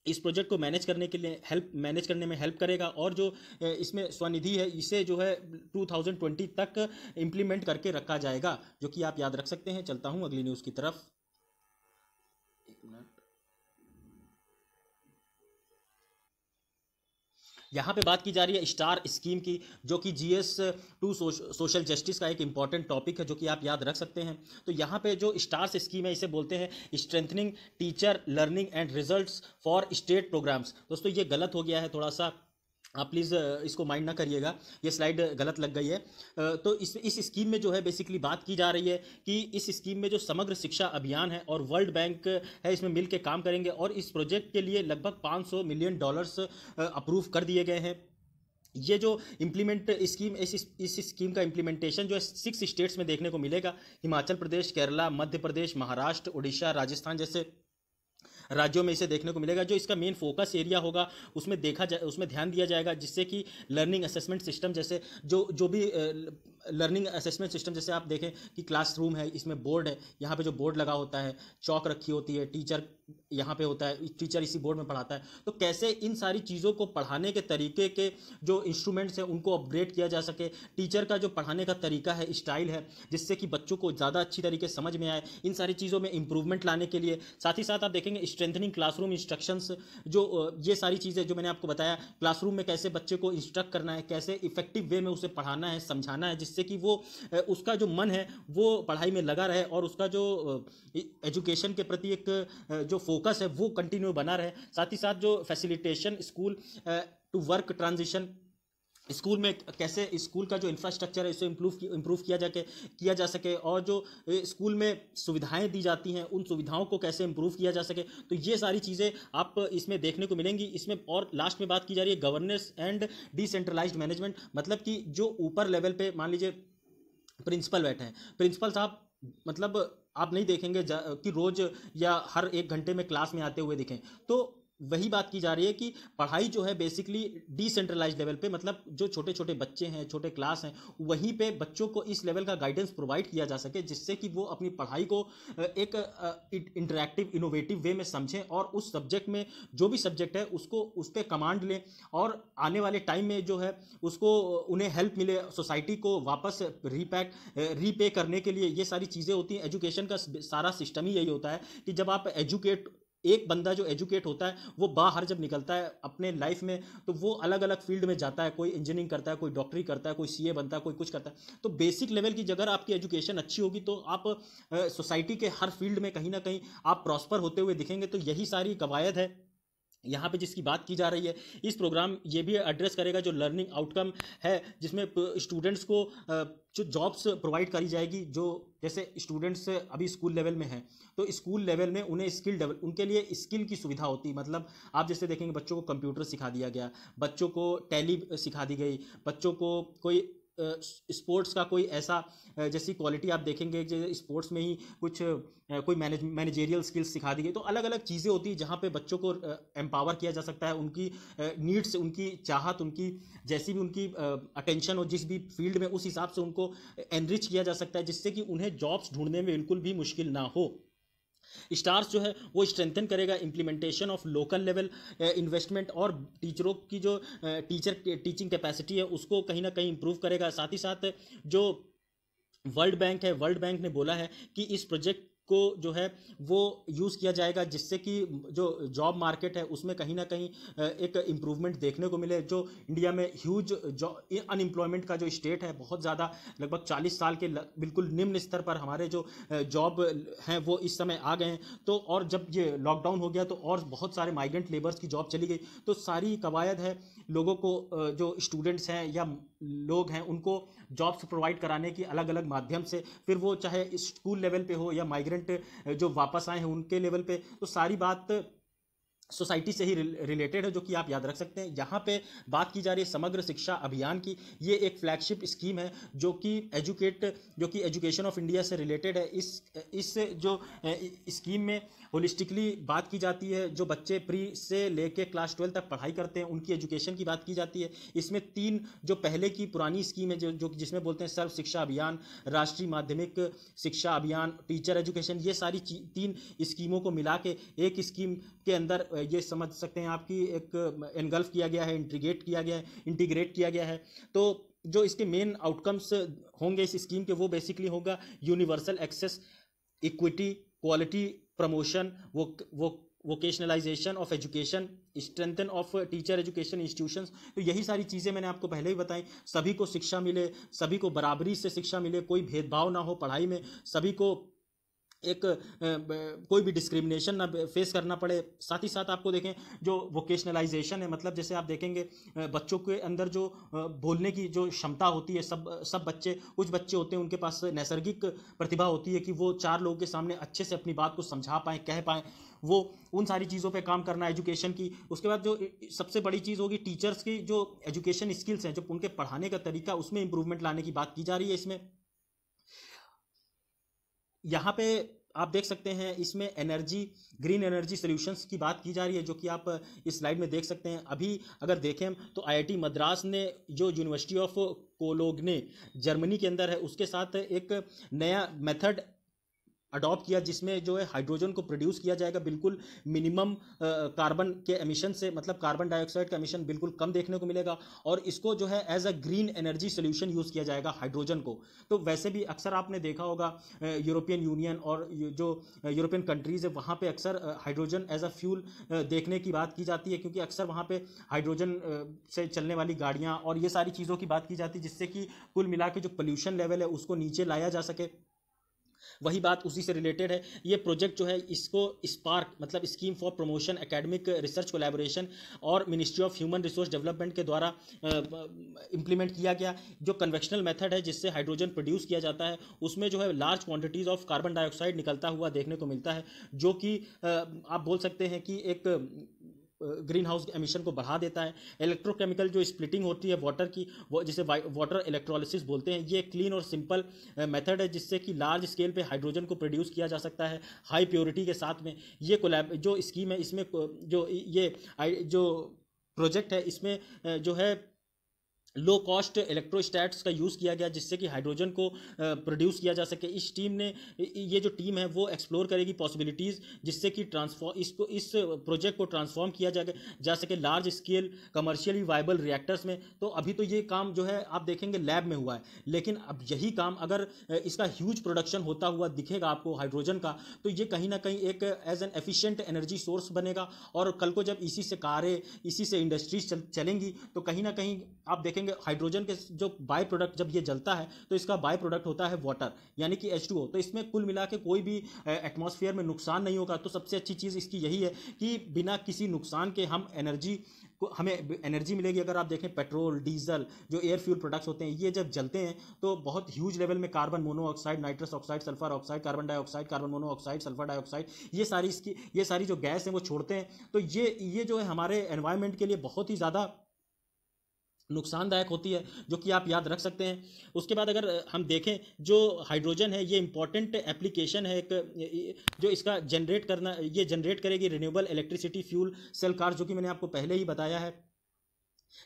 इस प्रोजेक्ट को मैनेज करने के लिए मैनेज करने में हेल्प करेगा। और जो इसमें स्वनिधि है इसे जो है 2020 तक इंप्लीमेंट करके रखा जाएगा, जो कि आप याद रख सकते हैं। चलता हूं अगली न्यूज़ की तरफ। एक मिनट। यहाँ पे बात की जा रही है स्टार स्कीम की, जो कि GS2 सोशल जस्टिस का एक इंपॉर्टेंट टॉपिक है, जो कि आप याद रख सकते हैं। तो यहाँ पे जो स्टार्स स्कीम है इसे बोलते हैं strengthening teacher learning and results for state programmes. दोस्तों ये गलत हो गया है थोड़ा सा, आप प्लीज़ इसको माइंड ना करिएगा, ये स्लाइड गलत लग गई है। तो इस स्कीम में जो है बेसिकली बात की जा रही है कि इस स्कीम में जो समग्र शिक्षा अभियान है और वर्ल्ड बैंक है इसमें मिल के काम करेंगे, और इस प्रोजेक्ट के लिए लगभग $500 मिलियन अप्रूव कर दिए गए हैं। ये जो इम्प्लीमेंट स्कीम इस स्कीम का इम्प्लीमेंटेशन जो है 6 स्टेट्स में देखने को मिलेगा। हिमाचल प्रदेश, केरला, मध्य प्रदेश, महाराष्ट्र, उड़ीसा, राजस्थान जैसे राज्यों में इसे देखने को मिलेगा। जो इसका मेन फोकस एरिया होगा उसमें उसमें ध्यान दिया जाएगा, जिससे कि लर्निंग असेसमेंट सिस्टम जैसे जो भी लर्निंग असेसमेंट सिस्टम, जैसे आप देखें कि क्लासरूम है, इसमें बोर्ड है, यहाँ पे जो बोर्ड लगा होता है, चौक रखी होती है, टीचर यहाँ पे होता है, टीचर इसी बोर्ड में पढ़ाता है। तो कैसे इन सारी चीज़ों को पढ़ाने के तरीके के जो इंस्ट्रूमेंट्स हैं उनको अपग्रेड किया जा सके, टीचर का जो पढ़ाने का तरीका है, स्टाइल है, जिससे कि बच्चों को ज़्यादा अच्छी तरीके से समझ में आए, इन सारी चीज़ों में इंप्रूवमेंट लाने के लिए। साथ ही साथ आप देखेंगे स्ट्रेंथनिंग क्लासरूम इंस्ट्रक्शंस, जो ये सारी चीज़ें जो मैंने आपको बताया, क्लासरूम में कैसे बच्चे को इंस्ट्रक्ट करना है, कैसे इफेक्टिव वे में उसे पढ़ाना है, समझाना है, जिससे कि वो उसका जो मन है वो पढ़ाई में लगा रहे और उसका जो एजुकेशन के प्रति एक जो फोकस है वो कंटिन्यू बना रहे। साथ ही साथ जो facilitation school to work transition, school में कैसे स्कूल का जो इंफ्रास्ट्रक्चर है इसे इम्प्रूव किया जा सके, और जो स्कूल में सुविधाएं दी जाती हैं उन सुविधाओं को कैसे इम्प्रूव किया जा सके। तो ये सारी चीज़ें आप इसमें देखने को मिलेंगी। इसमें और लास्ट में बात की जा रही है गवर्नेंस एंड डिसेंट्रलाइज्ड मैनेजमेंट, मतलब कि जो ऊपर लेवल पे मान लीजिए प्रिंसिपल बैठे हैं, प्रिंसिपल साहब मतलब आप नहीं देखेंगे कि रोज़ या हर 1 घंटे में क्लास में आते हुए दिखें। तो वही बात की जा रही है कि पढ़ाई जो है बेसिकली डिसेंट्रलाइज्ड लेवल पे, मतलब जो छोटे छोटे बच्चे हैं, छोटे क्लास हैं, वहीं पे बच्चों को इस लेवल का गाइडेंस प्रोवाइड किया जा सके, जिससे कि वो अपनी पढ़ाई को एक इंटरैक्टिव इनोवेटिव वे में समझें और उस सब्जेक्ट में जो भी सब्जेक्ट है उसको उस पर कमांड लें, और आने वाले टाइम में जो है उसको उन्हें हेल्प मिले, सोसाइटी को वापस रीपे करने के लिए। ये सारी चीज़ें होती हैं। एजुकेशन का सारा सिस्टम ही यही होता है कि जब आप एक बंदा जो एजुकेट होता है वो बाहर जब निकलता है अपने लाइफ में, तो वो अलग अलग फील्ड में जाता है, कोई इंजीनियरिंग करता है, कोई डॉक्टरी करता है, कोई सीए बनता है, कोई कुछ करता है। तो बेसिक लेवल की अगर आपकी एजुकेशन अच्छी होगी तो आप सोसाइटी के हर फील्ड में कहीं ना कहीं आप प्रॉस्पर होते हुए दिखेंगे। तो यही सारी कवायद है यहाँ पे जिसकी बात की जा रही है, इस प्रोग्राम ये भी एड्रेस करेगा जो लर्निंग आउटकम है, जिसमें स्टूडेंट्स को जो जॉब्स प्रोवाइड करी जाएगी। जो जैसे स्टूडेंट्स अभी स्कूल लेवल में हैं, तो स्कूल लेवल में उन्हें स्किल डेवलप, उनके लिए स्किल की सुविधा होती है। मतलब आप जैसे देखेंगे बच्चों को कंप्यूटर सिखा दिया गया, बच्चों को टैली सिखा दी गई, बच्चों को कोई स्पोर्ट्स का कोई ऐसा जैसी क्वालिटी आप देखेंगे जैसे स्पोर्ट्स में ही कुछ कोई मैनेजेरियल स्किल्स सिखा दी गई। तो अलग अलग चीज़ें होती हैं जहाँ पे बच्चों को एम्पावर किया जा सकता है, उनकी नीड्स, उनकी चाहत, उनकी जैसी भी उनकी अटेंशन हो जिस भी फील्ड में, उस हिसाब से उनको एनरिच किया जा सकता है, जिससे कि उन्हें जॉब्स ढूंढने में बिल्कुल भी मुश्किल ना हो। स्टार्स जो है वो स्ट्रेंथन करेगा implementation of local level investment, और टीचरों की जो टीचिंग कैपेसिटी है उसको कहीं ना कहीं इंप्रूव करेगा। साथ ही साथ जो वर्ल्ड बैंक है, वर्ल्ड बैंक ने बोला है कि इस प्रोजेक्ट को जो है वो यूज़ किया जाएगा जिससे कि जो जॉब मार्केट है उसमें कहीं ना कहीं एक इम्प्रूवमेंट देखने को मिले। जो इंडिया में ह्यूज अनएम्प्लॉयमेंट का जो स्टेट है, बहुत ज़्यादा, लगभग 40 साल के बिल्कुल निम्न स्तर पर हमारे जो जॉब हैं वो इस समय आ गए हैं। तो और जब ये लॉकडाउन हो गया तो और बहुत सारे माइग्रेंट लेबर्स की जॉब चली गई। तो सारी कवायद है लोगों को, जो स्टूडेंट्स हैं या लोग हैं, उनको जॉब्स प्रोवाइड कराने की अलग अलग माध्यम से, फिर वो चाहे स्कूल लेवल पे हो या माइग्रेंट जो वापस आए हैं उनके लेवल पे। तो सारी बात सोसाइटी से ही रिलेटेड है, जो कि आप याद रख सकते हैं। यहाँ पे बात की जा रही है समग्र शिक्षा अभियान की। ये एक फ्लैगशिप स्कीम है जो कि एजुकेशन ऑफ इंडिया से रिलेटेड है। इस जो स्कीम में होलिस्टिकली बात की जाती है। जो बच्चे प्री से लेके क्लास 12 तक पढ़ाई करते हैं उनकी एजुकेशन की बात की जाती है। इसमें 3 जो पहले की पुरानी स्कीम है जो जिसमें बोलते हैं सर्व शिक्षा अभियान, राष्ट्रीय माध्यमिक शिक्षा अभियान, टीचर एजुकेशन, ये सारी 3 स्कीमों को मिला के एक स्कीम के अंदर ये समझ सकते हैं आपकी एक एनगल्फ किया गया है, इंटीग्रेट किया गया है। तो जो इसके मेन आउटकम्स होंगे इस स्कीम के, वो बेसिकली होगा universal access, equity, quality promotion, vocationalisation of education, strengthen of teacher education institutions. तो यही सारी चीज़ें मैंने आपको पहले ही बताई। सभी को शिक्षा मिले, सभी को बराबरी से शिक्षा मिले, कोई भेदभाव ना हो पढ़ाई में, सभी को एक कोई भी डिस्क्रिमिनेशन ना फेस करना पड़े। साथ ही साथ आपको देखें जो वोकेशनलाइजेशन है, मतलब जैसे आप देखेंगे बच्चों के अंदर जो बोलने की जो क्षमता होती है, सब बच्चे, कुछ बच्चे होते हैं उनके पास नैसर्गिक प्रतिभा होती है कि वो 4 लोगों के सामने अच्छे से अपनी बात को समझा पाएँ, कह पाएँ। वो उन सारी चीज़ों पे काम करना एजुकेशन की। उसके बाद जो सबसे बड़ी चीज़ होगी टीचर्स की जो एजुकेशन स्किल्स हैं, जो उनके पढ़ाने का तरीका, उसमें इंप्रूवमेंट लाने की बात की जा रही है। इसमें यहाँ पे आप देख सकते हैं इसमें ग्रीन एनर्जी सॉल्यूशंस की बात की जा रही है, जो कि आप इस स्लाइड में देख सकते हैं। अभी अगर देखें तो आईआईटी मद्रास ने जो यूनिवर्सिटी ऑफ कोलोग्ने जर्मनी के अंदर है, उसके साथ एक नया मेथड अडॉप्ट किया जिसमें जो है हाइड्रोजन को प्रोड्यूस किया जाएगा बिल्कुल मिनिमम कार्बन के एमिशन से, मतलब कार्बन डाइऑक्साइड का एमिशन बिल्कुल कम देखने को मिलेगा। और इसको जो है as a green energy solution use किया जाएगा हाइड्रोजन को। तो वैसे भी अक्सर आपने देखा होगा यूरोपियन यूनियन और जो यूरोपियन कंट्रीज़ है वहाँ पे अक्सर हाइड्रोजन एज अ फ्यूल देखने की बात की जाती है, क्योंकि अक्सर वहाँ पे हाइड्रोजन से चलने वाली गाड़ियाँ और ये सारी चीज़ों की बात की जाती है, जिससे कि कुल मिला के जो पोल्यूशन लेवल है उसको नीचे लाया जा सके। वही बात उसी से रिलेटेड है। ये प्रोजेक्ट जो है इसको स्पार्क, मतलब scheme for promotion academic research collaboration और ministry of human resource development के द्वारा इम्प्लीमेंट किया गया। जो कन्वेक्शनल मेथड है जिससे हाइड्रोजन प्रोड्यूस किया जाता है, उसमें जो है large quantities of carbon dioxide निकलता हुआ देखने को मिलता है, जो कि आप बोल सकते हैं कि एक ग्रीन हाउस एमिशन को बढ़ा देता है। इलेक्ट्रोकेमिकल जो स्प्लिटिंग होती है वाटर की, वो जिसे वाटर इलेक्ट्रोलिसिस बोलते हैं, ये क्लीन और सिंपल मेथड है जिससे कि लार्ज स्केल पे हाइड्रोजन को प्रोड्यूस किया जा सकता है हाई प्योरिटी के साथ में। ये जो स्कीम है इसमें जो प्रोजेक्ट है इसमें जो है लो कॉस्ट इलेक्ट्रोस्टैट्स का यूज़ किया गया जिससे कि हाइड्रोजन को प्रोड्यूस किया जा सके। ये जो टीम है वो एक्सप्लोर करेगी पॉसिबिलिटीज़ जिससे कि इस प्रोजेक्ट को ट्रांसफॉर्म किया जा सके large scale commercially viable reactors में। तो अभी तो ये काम जो है आप देखेंगे लैब में हुआ है, लेकिन अब यही काम अगर इसका ह्यूज प्रोडक्शन होता हुआ दिखेगा आपको हाइड्रोजन का, तो ये कहीं ना कहीं एक as an efficient energy source बनेगा। और कल को जब इसी से कारें, इसी से इंडस्ट्रीज चलेंगी, तो कहीं ना कहीं आप देखेंगे देखेंगे हाइड्रोजन के जो बाय प्रोडक्ट जब ये जलता है तो इसका बाय प्रोडक्ट होता है वाटर, यानी कि H2O। तो इसमें कुल मिला के कोई भी एटमॉस्फेयर में नुकसान नहीं होगा। तो सबसे अच्छी चीज़ इसकी यही है कि बिना किसी नुकसान के हमें एनर्जी मिलेगी। अगर आप देखें पेट्रोल, डीजल, जो एयर फ्यूल प्रोडक्ट्स होते हैं, ये जब जलते हैं तो बहुत ह्यूज लेवल में carbon monoxide, nitrous oxide, sulphur oxide, carbon dioxide, carbon monoxide, sulphur dioxide, ये सारी जो गैस हैं वो छोड़ते हैं। तो ये जो है हमारे एनवायरनमेंट के लिए बहुत ही ज़्यादा नुकसानदायक होती है, जो कि आप याद रख सकते हैं। उसके बाद अगर हम देखें जो हाइड्रोजन है, ये इंपॉर्टेंट एप्लीकेशन है एक, जो इसका ये जनरेट करेगी renewable electricity fuel cell car, जो कि मैंने आपको पहले ही बताया है।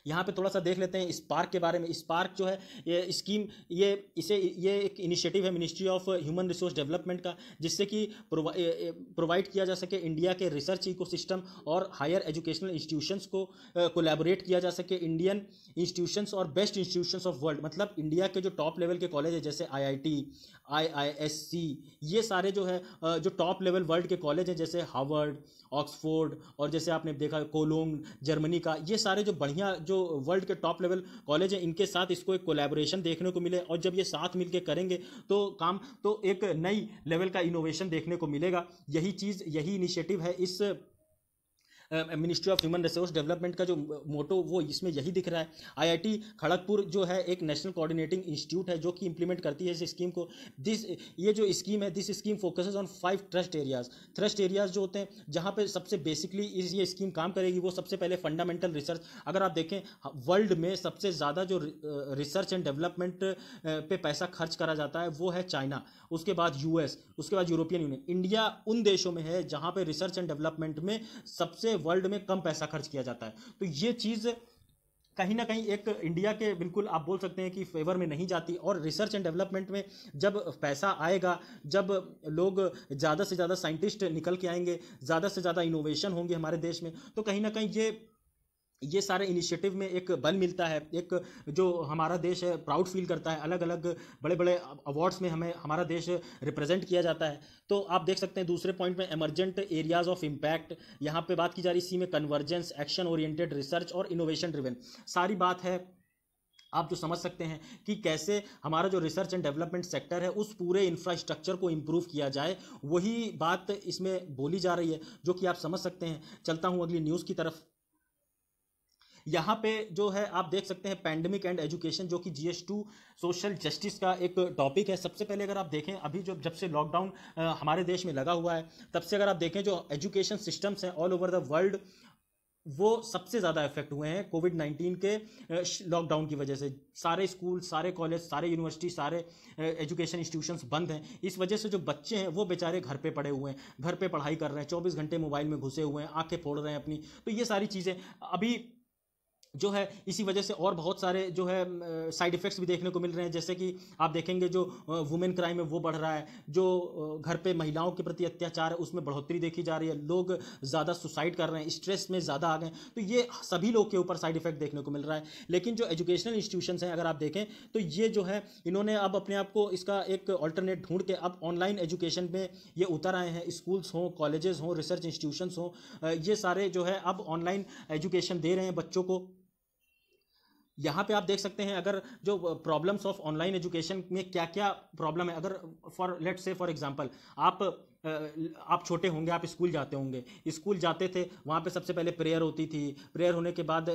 यहाँ पे थोड़ा सा देख लेते हैं स्पार्क के बारे में। स्पार्क जो है ये स्कीम, ये एक इनिशिएटिव है ministry of human resource development का, जिससे कि प्रोवाइड किया जा सके इंडिया के रिसर्च इकोसिस्टम और हायर एजुकेशनल इंस्टीट्यूशंस को कोलैबोरेट किया जा सके इंडियन इंस्टीट्यूशंस और बेस्ट इंस्टीट्यूशंस ऑफ वर्ल्ड। मतलब इंडिया के जो टॉप लेवल के कॉलेज है जैसे IIT, IISc, ये सारे जो है जो टॉप लेवल वर्ल्ड के कॉलेज हैं जैसे हार्वर्ड, ऑक्सफोर्ड, और जैसे आपने देखा कोलोन जर्मनी का, ये सारे जो बढ़िया जो वर्ल्ड के टॉप लेवल कॉलेज हैं, इनके साथ इसको एक कोलैबोरेशन देखने को मिले। और जब ये साथ मिलके करेंगे तो एक नई लेवल का इनोवेशन देखने को मिलेगा। यही इनिशिएटिव है इस ministry of human resource development का जो मोटो वो इसमें यही दिख रहा है। IIT खड़गपुर जो है एक नेशनल कोऑर्डिनेटिंग इंस्टीट्यूट है जो कि इंप्लीमेंट करती है इस स्कीम को। ये जो स्कीम है, this scheme focuses on 5 thrust areas जो होते हैं, जहाँ पे सबसे बेसिकली ये स्कीम काम करेगी। वो सबसे पहले फंडामेंटल रिसर्च। अगर आप देखें वर्ल्ड में सबसे ज़्यादा जो रिसर्च एंड डेवलपमेंट पे पैसा खर्च करा जाता है वो है चाइना, उसके बाद US, उसके बाद यूरोपियन यूनियन। इंडिया उन देशों में है जहाँ पे रिसर्च एंड डेवलपमेंट में सबसे वर्ल्ड में कम पैसा खर्च किया जाता है। तो ये चीज़ कहीं ना कहीं एक इंडिया के बिल्कुल आप बोल सकते हैं कि फेवर में नहीं जाती। और रिसर्च एंड डेवलपमेंट में जब पैसा आएगा, जब लोग ज़्यादा से ज़्यादा साइंटिस्ट निकल के आएंगे, ज़्यादा से ज़्यादा इनोवेशन होंगे हमारे देश में, तो कहीं ना कहीं ये सारे इनिशिएटिव में एक बल मिलता है। एक जो हमारा देश है प्राउड फील करता है, अलग अलग बड़े बड़े अवार्ड्स में हमारा देश रिप्रेजेंट किया जाता है। तो आप देख सकते हैं दूसरे पॉइंट में एमरजेंट एरियाज ऑफ इम्पैक्ट, यहाँ पे बात की जा रही है। इसी में कन्वर्जेंस, एक्शन ओरिएंटेड रिसर्च और इनोवेशन ड्रिवन सारी बात है। आप जो समझ सकते हैं कि कैसे हमारा जो रिसर्च एंड डेवलपमेंट सेक्टर है उस पूरे इंफ्रास्ट्रक्चर को इंप्रूव किया जाए, वही बात इसमें बोली जा रही है, जो कि आप समझ सकते हैं। चलता हूँ अगली न्यूज़ की तरफ। यहाँ पे जो है आप देख सकते हैं पैंडेमिक एंड एजुकेशन, जो कि GS2 सोशल जस्टिस का एक टॉपिक है। सबसे पहले अगर आप देखें अभी जब से लॉकडाउन हमारे देश में लगा हुआ है, तब से अगर आप देखें जो एजुकेशन सिस्टम्स हैं ऑल ओवर द वर्ल्ड, वो सबसे ज़्यादा इफेक्ट हुए हैं कोविड-19 के लॉकडाउन की वजह से। सारे स्कूल, सारे कॉलेज, सारे यूनिवर्सिटी, सारे एजुकेशन इंस्टीट्यूशंस बंद हैं। इस वजह से जो बच्चे हैं वो बेचारे घर पे पड़े हुए हैं, घर पे पढ़ाई कर रहे हैं, 24 घंटे मोबाइल में घुसे हुए हैं, आंखें फोड़ रहे हैं अपनी। तो ये सारी चीज़ें अभी जो है इसी वजह से और बहुत सारे जो है साइड इफ़ेक्ट्स भी देखने को मिल रहे हैं। जैसे कि आप देखेंगे जो वुमेन क्राइम है वो बढ़ रहा है, जो घर पे महिलाओं के प्रति अत्याचार है उसमें बढ़ोतरी देखी जा रही है, लोग ज़्यादा सुसाइड कर रहे हैं, स्ट्रेस में ज़्यादा आ गए। तो ये सभी लोग के ऊपर साइड इफेक्ट देखने को मिल रहा है। लेकिन जो एजुकेशनल इंस्टीट्यूशंस हैं अगर आप देखें तो ये जो है इन्होंने अब अपने आप को इसका एक ऑल्टरनेट ढूंढ के अब ऑनलाइन एजुकेशन में ये उतर आए हैं। स्कूल्स हों, कॉलेजेस हों, रिसर्च इंस्टीट्यूशंस हों, ये सारे जो है अब ऑनलाइन एजुकेशन दे रहे हैं बच्चों को। यहाँ पे आप देख सकते हैं अगर जो प्रॉब्लम्स ऑफ ऑनलाइन एजुकेशन में क्या क्या प्रॉब्लम है। अगर फॉर एग्जांपल आप छोटे होंगे, आप स्कूल जाते होंगे, स्कूल जाते थे, वहाँ पे सबसे पहले प्रेयर होती थी, प्रेयर होने के बाद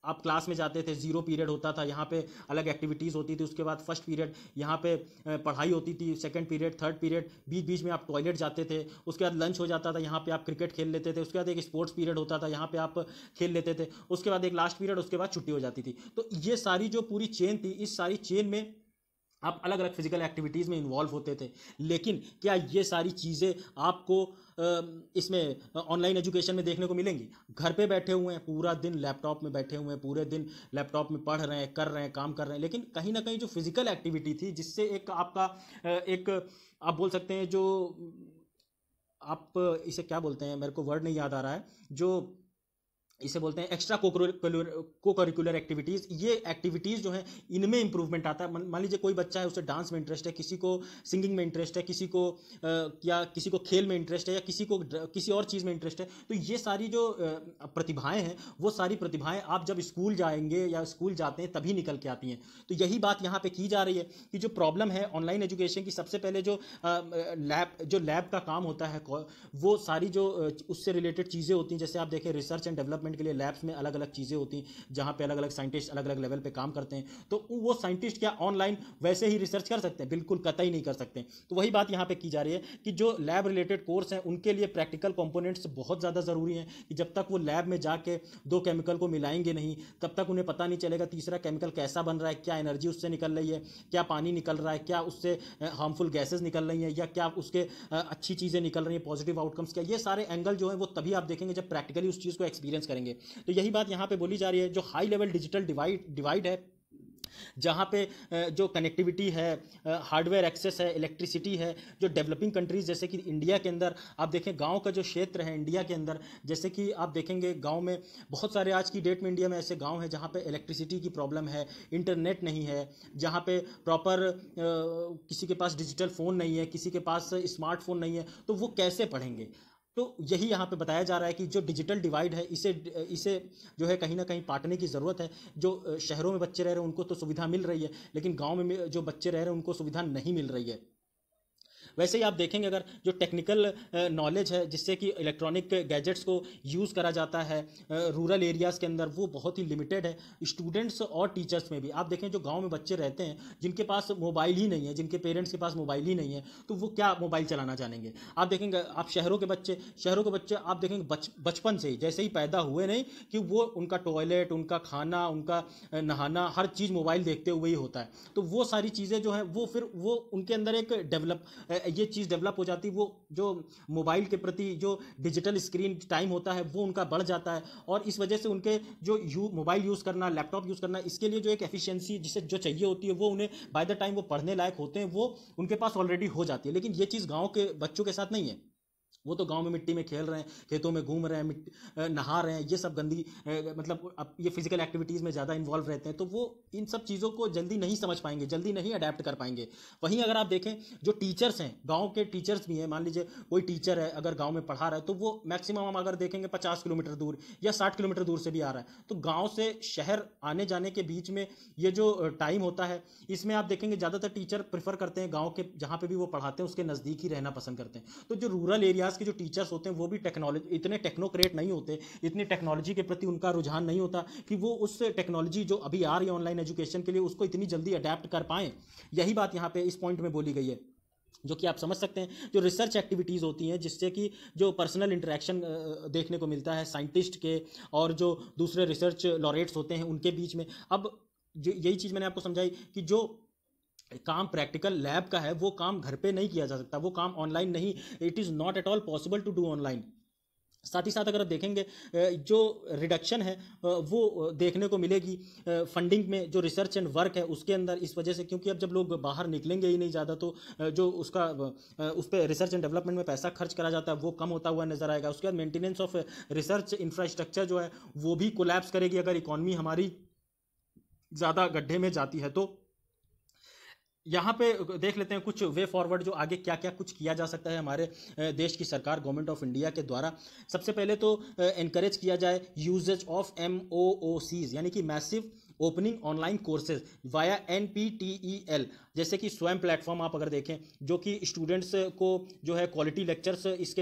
आप क्लास में जाते थे, 0 पीरियड होता था, यहाँ पे अलग एक्टिविटीज़ होती थी, उसके बाद फर्स्ट पीरियड यहाँ पे पढ़ाई होती थी, सेकंड पीरियड, थर्ड पीरियड, बीच बीच में आप टॉयलेट जाते थे, उसके बाद लंच हो जाता था, यहाँ पे आप क्रिकेट खेल लेते थे, उसके बाद एक स्पोर्ट्स पीरियड होता था, यहाँ पे आप खेल लेते थे, उसके बाद एक लास्ट पीरियड, उसके बाद छुट्टी हो जाती थी। तो ये सारी जो पूरी चेन थी, इस सारी चेन में आप अलग अलग फिजिकल एक्टिविटीज़ में इन्वॉल्व होते थे। लेकिन क्या ये सारी चीज़ें आपको इसमें ऑनलाइन एजुकेशन में देखने को मिलेंगी? घर पे बैठे हुए हैं, पूरा दिन लैपटॉप में बैठे हुए हैं, पूरे दिन लैपटॉप में पढ़ रहे हैं, कर रहे हैं, काम कर रहे हैं, लेकिन कहीं ना कहीं जो फिजिकल एक्टिविटी थी, जिससे एक आपका एक आप बोल सकते हैं जो आप इसे क्या बोलते हैं, मेरे को वर्ड नहीं याद आ रहा है, जो इसे बोलते हैं एक्स्ट्रा को करिकुलर एक्टिविटीज़। ये एक्टिविटीज़ जो हैं इनमें इंप्रूवमेंट आता है। मान लीजिए कोई बच्चा है, उसे डांस में इंटरेस्ट है, किसी को सिंगिंग में इंटरेस्ट है, किसी को या किसी को खेल में इंटरेस्ट है, या किसी को किसी और चीज़ में इंटरेस्ट है। तो ये सारी जो प्रतिभाएं हैं, वो सारी प्रतिभाएं आप जब स्कूल जाएंगे या स्कूल जाते हैं तभी निकल के आती हैं। तो यही बात यहाँ पे की जा रही है कि जो प्रॉब्लम है ऑनलाइन एजुकेशन की, सबसे पहले जो लैब का काम होता है, वो सारी जो उससे रिलेटेड चीज़ें होती हैं, जैसे आप देखें रिसर्च एंड डेवलपमेंट के लिए लैब्स में अलग अलग चीज़ें होती हैं जहाँ पे अलग अलग साइंटिस्ट अलग अलग लेवल पे काम करते हैं। तो वो साइंटिस्ट क्या ऑनलाइन वैसे ही रिसर्च कर सकते हैं? बिल्कुल कतई नहीं कर सकते। तो वही बात यहाँ पे की जा रही है कि जो लैब रिलेटेड कोर्स हैं उनके लिए प्रैक्टिकल कंपोनेंट्स बहुत ज़्यादा ज़रूरी हैं, कि जब तक वो लैब में जाके दो केमिकल को मिलाएंगे नहीं, तब तक उन्हें पता नहीं चलेगा तीसरा केमिकल कैसा बन रहा है, क्या एनर्जी उससे निकल रही है, क्या पानी निकल रहा है, क्या उससे हार्मफुल गैसेज निकल रही हैं, या क्या उसके अच्छी चीज़ें निकल रही हैं, पॉजिटिव आउटकम्स क्या। ये सारे एंगल जो है वो तभी आप देखेंगे जब प्रैक्टिकली उस चीज़ को एक्सपीरियंस करेंगे। तो यही बात यहाँ पे बोली जा रही है। जो हाई लेवल डिजिटल डिवाइड है, जहाँ पे जो कनेक्टिविटी है, हार्डवेयर एक्सेस है, इलेक्ट्रिसिटी है, जो डेवलपिंग कंट्रीज़ जैसे कि इंडिया के अंदर आप देखें गांव का जो क्षेत्र है इंडिया के अंदर, जैसे कि आप देखेंगे गांव में बहुत सारे आज की डेट में इंडिया में ऐसे गांव हैं जहाँ पे इलेक्ट्रिसिटी की प्रॉब्लम है, इंटरनेट नहीं है, जहाँ पे प्रॉपर किसी के पास डिजिटल फ़ोन नहीं है, किसी के पास स्मार्टफोन नहीं है, तो वो कैसे पढ़ेंगे? तो यही यहाँ पे बताया जा रहा है कि जो डिजिटल डिवाइड है इसे इसे जो है कहीं ना कहीं पाटने की ज़रूरत है। जो शहरों में बच्चे रह रहे हैं उनको तो सुविधा मिल रही है, लेकिन गांव में जो बच्चे रह रहे हैं उनको सुविधा नहीं मिल रही है। वैसे ही आप देखेंगे अगर जो टेक्निकल नॉलेज है जिससे कि इलेक्ट्रॉनिक गैजेट्स को यूज़ करा जाता है रूरल एरियाज़ के अंदर, वो बहुत ही लिमिटेड है। स्टूडेंट्स और टीचर्स में भी आप देखें जो गांव में बच्चे रहते हैं जिनके पास मोबाइल ही नहीं है, जिनके पेरेंट्स के पास मोबाइल ही नहीं है, तो वो क्या मोबाइल चलाना जानेंगे? आप देखेंगे आप शहरों के बच्चे आप देखेंगे बचपन से ही जैसे ही पैदा हुए नहीं कि वो उनका टॉयलेट, उनका खाना, उनका नहाना, हर चीज़ मोबाइल देखते हुए ही होता है। तो वो सारी चीज़ें जो है वो फिर वो उनके अंदर एक ये चीज़ डेवलप हो जाती है। वो जो मोबाइल के प्रति जो डिजिटल स्क्रीन टाइम होता है वो उनका बढ़ जाता है, और इस वजह से उनके जो मोबाइल यूज़ करना, लैपटॉप यूज़ करना, इसके लिए जो एक एफिशिएंसी जिसे जो चाहिए होती है वो उन्हें बाय द टाइम वो पढ़ने लायक होते हैं वो उनके पास ऑलरेडी हो जाती है। लेकिन ये चीज़ गाँव के बच्चों के साथ नहीं है। वो तो गांव में मिट्टी में खेल रहे हैं, खेतों में घूम रहे हैं, नहा रहे हैं, ये सब गंदी मतलब अब ये फिजिकल एक्टिविटीज़ में ज़्यादा इन्वॉल्व रहते हैं, तो वो इन सब चीज़ों को जल्दी नहीं समझ पाएंगे, जल्दी नहीं अडेप्ट कर पाएंगे। वहीं अगर आप देखें जो टीचर्स हैं, गांव के टीचर्स भी हैं, मान लीजिए कोई टीचर है अगर गांव में पढ़ा रहा है तो वो मैक्सिमम हम अगर देखेंगे 50 किलोमीटर दूर या 60 किलोमीटर दूर से भी आ रहा है, तो गाँव से शहर आने जाने के बीच में ये जो टाइम होता है, इसमें आप देखेंगे ज़्यादातर टीचर प्रेफर करते हैं गाँव के जहाँ पे भी वो पढ़ाते हैं उसके नज़दीक ही रहना पसंद करते हैं। तो जो रूरल एरियाज़ के जो टीचर्स होते हैं वो भी टेक्नोलॉजी इतने टेक्नोक्रेट नहीं होते, इतनी टेक्नोलॉजी के प्रति उनका रुझान नहीं होता कि वो उस टेक्नोलॉजी जो अभी आ रही है ऑनलाइन एजुकेशन के लिए उसको इतनी जल्दी अडेप्ट कर पाएं। यही बात यहाँ पे इस पॉइंट में बोली गई है, जो कि आप समझ सकते हैं। जो रिसर्च एक्टिविटीज़ होती हैं जिससे कि जो पर्सनल इंटरेक्शन देखने को मिलता है साइंटिस्ट के और जो दूसरे रिसर्च लॉरेट्स होते हैं उनके बीच में। अब जो यही चीज़ मैंने आपको समझाई कि जो काम प्रैक्टिकल लैब का है वो काम घर पे नहीं किया जा सकता, वो काम ऑनलाइन नहीं, it is not at all possible to do online. साथ ही साथ अगर देखेंगे जो रिडक्शन है वो देखने को मिलेगी फंडिंग में, जो रिसर्च एंड वर्क है उसके अंदर, इस वजह से क्योंकि अब जब लोग बाहर निकलेंगे ही नहीं ज़्यादा तो जो उसका उस पर रिसर्च एंड डेवलपमेंट में पैसा खर्च करा जाता है वो कम होता हुआ नजर आएगा। उसके बाद मेंटेनेंस ऑफ रिसर्च इंफ्रास्ट्रक्चर जो है वो भी कोलैप्स करेगी अगर इकॉनमी हमारी ज़्यादा गड्ढे में जाती है। तो यहाँ पे देख लेते हैं कुछ वे फॉरवर्ड जो आगे क्या क्या कुछ किया जा सकता है हमारे देश की सरकार गवर्नमेंट ऑफ इंडिया के द्वारा। सबसे पहले तो एनकरेज किया जाए यूजेज ऑफ MOOCs यानी कि massive opening online courses via NPTEL, जैसे कि स्वयं प्लेटफॉर्म आप अगर देखें जो कि स्टूडेंट्स को जो है क्वालिटी लेक्चर्स इस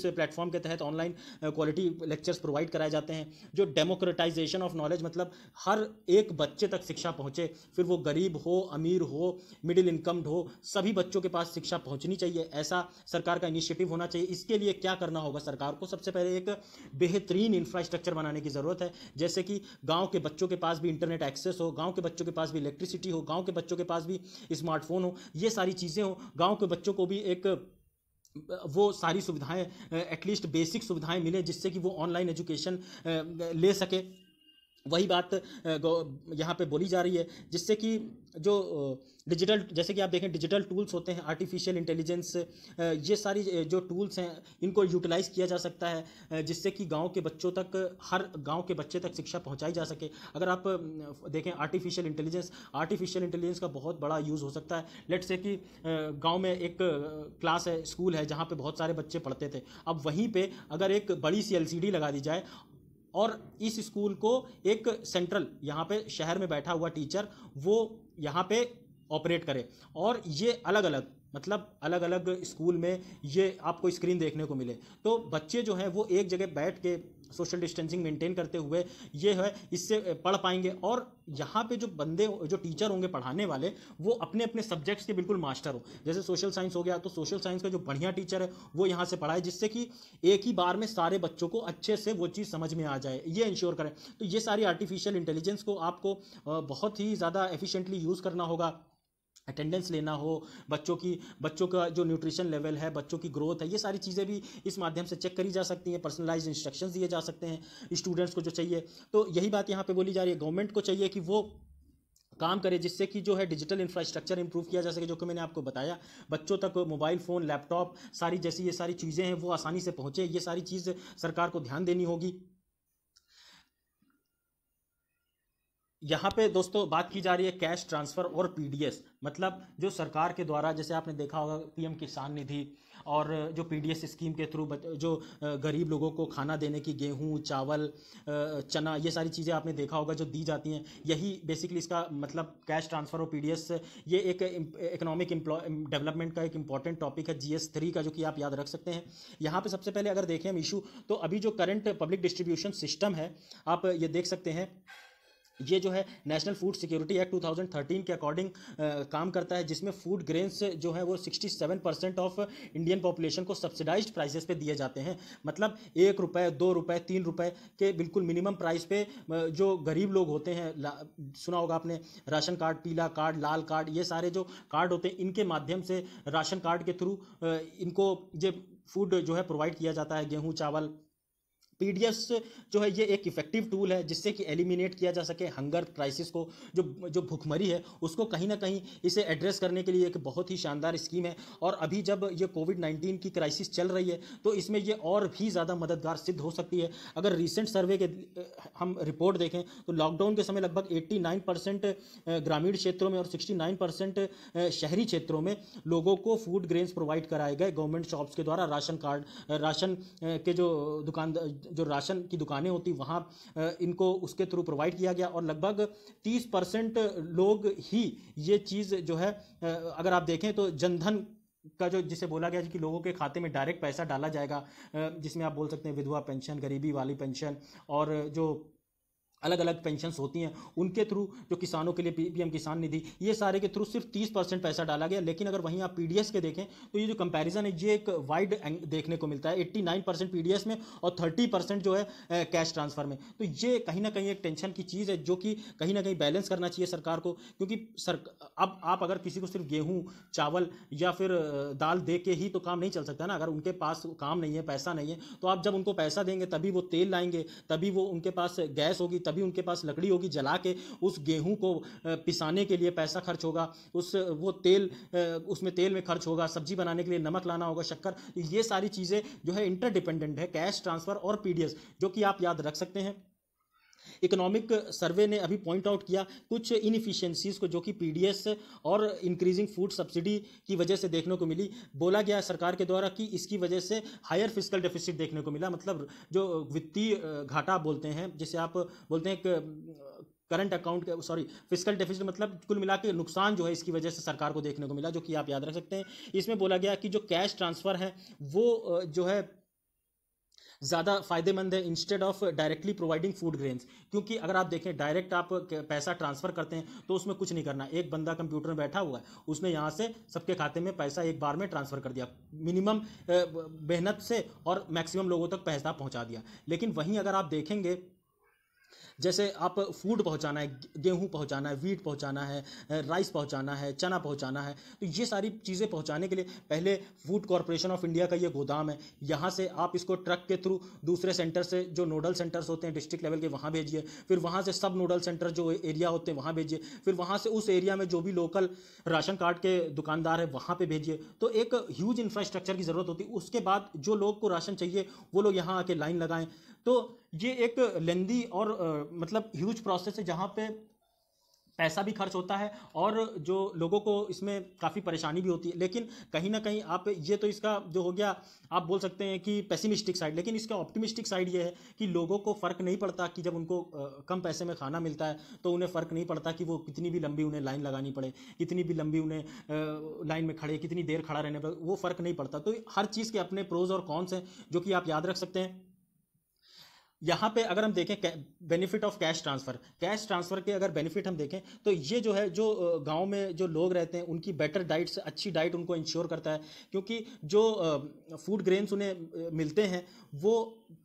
प्लेटफॉर्म के तहत ऑनलाइन क्वालिटी लेक्चर्स प्रोवाइड कराए जाते हैं। जो डेमोक्रेटाइजेशन ऑफ नॉलेज, मतलब हर एक बच्चे तक शिक्षा पहुँचे, फिर वो गरीब हो, अमीर हो, मिडिल इनकम्ड हो, सभी बच्चों के पास शिक्षा पहुँचनी चाहिए, ऐसा सरकार का इनिशिएटिव होना चाहिए। इसके लिए क्या करना होगा सरकार को? सबसे पहले एक बेहतरीन इंफ्रास्ट्रक्चर बनाने की ज़रूरत है, जैसे कि गाँव के बच्चों के पास भी इंटरनेट एक्सेस हो, गांव के बच्चों के पास भी इलेक्ट्रिसिटी हो, गांव के बच्चों के पास भी स्मार्टफोन हो, ये सारी चीज़ें हो, गांव के बच्चों को भी एक वो सारी सुविधाएं एटलीस्ट बेसिक सुविधाएं मिले जिससे कि वो ऑनलाइन एजुकेशन ले सके। वही बात यहाँ पे बोली जा रही है, जिससे कि जो डिजिटल, जैसे कि आप देखें डिजिटल टूल्स होते हैं, आर्टिफिशियल इंटेलिजेंस, ये सारी जो टूल्स हैं इनको यूटिलाइज किया जा सकता है, जिससे कि गांव के बच्चों तक, हर गांव के बच्चे तक शिक्षा पहुंचाई जा सके। अगर आप देखें आर्टिफिशियल इंटेलिजेंस का बहुत बड़ा यूज़ हो सकता है। लेट्स से कि गांव में एक क्लास है, स्कूल है, जहाँ पे बहुत सारे बच्चे पढ़ते थे। अब वहीं पे अगर एक बड़ी सी एलसीडी लगा दी जाए और इस स्कूल को एक सेंट्रल, यहाँ पे शहर में बैठा हुआ टीचर वो यहाँ पे ऑपरेट करे, और ये अलग अलग, मतलब अलग अलग स्कूल में ये आपको स्क्रीन देखने को मिले, तो बच्चे जो हैं वो एक जगह बैठ के सोशल डिस्टेंसिंग मेंटेन करते हुए ये है इससे पढ़ पाएंगे। और यहाँ पे जो टीचर होंगे पढ़ाने वाले, वो अपने अपने सब्जेक्ट्स के बिल्कुल मास्टर हो। जैसे सोशल साइंस हो गया, तो सोशल साइंस का जो बढ़िया टीचर है वो यहाँ से पढ़ाए, जिससे कि एक ही बार में सारे बच्चों को अच्छे से वो चीज़ समझ में आ जाए, ये इंश्योर करें। तो ये सारी आर्टिफिशियल इंटेलिजेंस को आपको बहुत ही ज़्यादा एफिशिएंटली यूज़ करना होगा। अटेंडेंस लेना हो, बच्चों का जो न्यूट्रिशन लेवल है, बच्चों की ग्रोथ है, ये सारी चीज़ें भी इस माध्यम से चेक करी जा सकती हैं। पर्सनलाइज्ड इंस्ट्रक्शंस दिए जा सकते हैं स्टूडेंट्स को जो चाहिए। तो यही बात यहाँ पे बोली जा रही है, गवर्नमेंट को चाहिए कि वो काम करे जिससे कि जो है डिजिटल इंफ्रास्ट्रक्चर इंप्रूव किया जा सके, जो कि मैंने आपको बताया, बच्चों तक मोबाइल फ़ोन, लैपटॉप, सारी जैसी ये सारी चीज़ें हैं वो आसानी से पहुँचे। ये सारी चीज़ सरकार को ध्यान देनी होगी। यहाँ पे दोस्तों बात की जा रही है कैश ट्रांसफ़र और पीडीएस, मतलब जो सरकार के द्वारा, जैसे आपने देखा होगा पीएम किसान निधि और जो पीडीएस स्कीम के थ्रू जो गरीब लोगों को खाना देने की, गेहूं, चावल, चना, ये सारी चीज़ें आपने देखा होगा जो दी जाती हैं। यही बेसिकली इसका मतलब कैश ट्रांसफ़र और पीडीएस, ये एक इकोनॉमिक डेवलपमेंट का एक इंपॉर्टेंट टॉपिक है GS3 का, जो कि आप याद रख सकते हैं। यहाँ पे सबसे पहले अगर देखें हम इशू, तो अभी जो करंट पब्लिक डिस्ट्रीब्यूशन सिस्टम है, आप ये देख सकते हैं, ये जो है नेशनल फूड सिक्योरिटी एक्ट 2013 के अकॉर्डिंग काम करता है, जिसमें फूड ग्रेन्स जो है वो 67% ऑफ इंडियन पॉपुलेशन को सब्सिडाइज्ड प्राइसेस पे दिए जाते हैं। मतलब 1 रुपये, 2 रुपये, 3 रुपये के बिल्कुल मिनिमम प्राइस पे जो गरीब लोग होते हैं, सुना होगा आपने राशन कार्ड, पीला कार्ड, लाल कार्ड, ये सारे जो कार्ड होते हैं, इनके माध्यम से राशन कार्ड के थ्रू इनको ये फूड जो है प्रोवाइड किया जाता है, गेहूँ, चावल। पीडीएस जो है ये एक इफेक्टिव टूल है जिससे कि एलिमिनेट किया जा सके हंगर क्राइसिस को, जो भुखमरी है उसको कहीं ना कहीं इसे एड्रेस करने के लिए एक बहुत ही शानदार स्कीम है। और अभी जब ये कोविड-19 की क्राइसिस चल रही है तो इसमें ये और भी ज़्यादा मददगार सिद्ध हो सकती है। अगर रिसेंट सर्वे के हम रिपोर्ट देखें तो लॉकडाउन के समय लगभग 89% ग्रामीण क्षेत्रों में और 69% शहरी क्षेत्रों में लोगों को फूड ग्रेन्स प्रोवाइड कराए गए गवर्नमेंट शॉप्स के द्वारा। राशन कार्ड, राशन के जो राशन की दुकानें होती वहाँ इनको उसके थ्रू प्रोवाइड किया गया, और लगभग 30% लोग ही ये चीज़ जो है, अगर आप देखें तो जनधन का जो जिसे बोला गया कि लोगों के खाते में डायरेक्ट पैसा डाला जाएगा, जिसमें आप बोल सकते हैं विधवा पेंशन, गरीबी वाली पेंशन, और जो अलग अलग पेंशन्स होती हैं उनके थ्रू, जो किसानों के लिए पीएम किसान निधि, ये सारे के थ्रू सिर्फ 30% पैसा डाला गया। लेकिन अगर वहीं आप पीडीएस के देखें तो ये जो कंपैरिजन है ये एक वाइड देखने को मिलता है, 89% पीडीएस में और 30% जो है कैश ट्रांसफर में। तो ये कहीं ना कहीं एक टेंशन की चीज़ है जो कि कहीं ना कहीं बैलेंस करना चाहिए सरकार को, क्योंकि अब आप अगर किसी को सिर्फ गेहूँ, चावल या फिर दाल दे के ही तो काम नहीं चल सकता ना। अगर उनके पास काम नहीं है, पैसा नहीं है, तो आप जब उनको पैसा देंगे तभी वो तेल लाएंगे, तभी वो उनके पास गैस होगी, तभी उनके पास लकड़ी होगी, जला के उस गेहूं को पिसाने के लिए पैसा खर्च होगा, वो तेल, उसमें तेल में खर्च होगा, सब्जी बनाने के लिए नमक लाना होगा, शक्कर। ये सारी चीज़ें जो है इंटरडिपेंडेंट है, कैश ट्रांसफ़र और पीडीएस, जो कि आप याद रख सकते हैं। इकोनॉमिक सर्वे ने अभी पॉइंट आउट किया कुछ इनएफिशिएंसीज को, जो कि पीडीएस और इंक्रीजिंग फूड सब्सिडी की वजह से देखने को मिली। बोला गया सरकार के द्वारा कि इसकी वजह से हायर फिस्कल डेफिसिट देखने को मिला, मतलब जो वित्तीय घाटा बोलते हैं, जिसे आप बोलते हैं current account, sorry fiscal deficit, मतलब कुल मिला के नुकसान जो है इसकी वजह से सरकार को देखने को मिला, जो कि आप याद रख सकते हैं। इसमें बोला गया कि जो कैश ट्रांसफ़र है वो जो है ज़्यादा फायदेमंद है instead of directly providing food grains, क्योंकि अगर आप देखें डायरेक्ट आप पैसा ट्रांसफ़र करते हैं तो उसमें कुछ नहीं करना, एक बंदा कंप्यूटर में बैठा हुआ है, उसने यहाँ से सबके खाते में पैसा एक बार में ट्रांसफ़र कर दिया, मिनिमम मेहनत से, और मैक्सिमम लोगों तक पैसा पहुँचा दिया। लेकिन वहीं अगर आप देखेंगे जैसे आप फूड पहुंचाना है, गेहूं पहुंचाना है, वीट पहुंचाना है, राइस पहुंचाना है, चना पहुंचाना है, तो ये सारी चीज़ें पहुंचाने के लिए पहले फूड कॉरपोरेशन ऑफ इंडिया का ये गोदाम है, यहाँ से आप इसको ट्रक के थ्रू दूसरे सेंटर से, जो नोडल सेंटर्स होते हैं डिस्ट्रिक्ट लेवल के, वहाँ भेजिए, फिर वहाँ से सब नोडल सेंटर जो एरिया होते हैं वहाँ भेजिए, फिर वहाँ से उस एरिया में जो भी लोकल राशन कार्ड के दुकानदार है वहाँ पे भेजिए। तो एक ह्यूज इंफ्रास्ट्रक्चर की ज़रूरत होती है। उसके बाद जो लोग को राशन चाहिए वो लोग यहाँ आके लाइन लगाएं। तो ये एक लेंदी और मतलब ह्यूज प्रोसेस है जहाँ पे पैसा भी खर्च होता है और जो लोगों को इसमें काफ़ी परेशानी भी होती है। लेकिन कहीं ना कहीं आप ये तो इसका जो हो गया, आप बोल सकते हैं कि पेसिमिस्टिक साइड, लेकिन इसका ऑप्टिमिस्टिक साइड ये है कि लोगों को फ़र्क नहीं पड़ता कि जब उनको कम पैसे में खाना मिलता है तो उन्हें फ़र्क नहीं पड़ता कि वो कितनी भी लंबी उन्हें लाइन लगानी पड़े, कितनी भी लंबी उन्हें लाइन में खड़े, कितनी देर खड़ा रहने पर, वो फ़र्क नहीं पड़ता। तो हर चीज़ के अपने प्रोज और कॉन्स हैं जो कि आप याद रख सकते हैं। यहाँ पे अगर हम देखें बेनिफिट ऑफ कैश ट्रांसफ़र के अगर बेनिफिट हम देखें तो ये जो है, जो गांव में जो लोग रहते हैं उनकी बेटर डाइट से अच्छी डाइट उनको इंश्योर करता है, क्योंकि जो फूड ग्रेन्स उन्हें मिलते हैं वो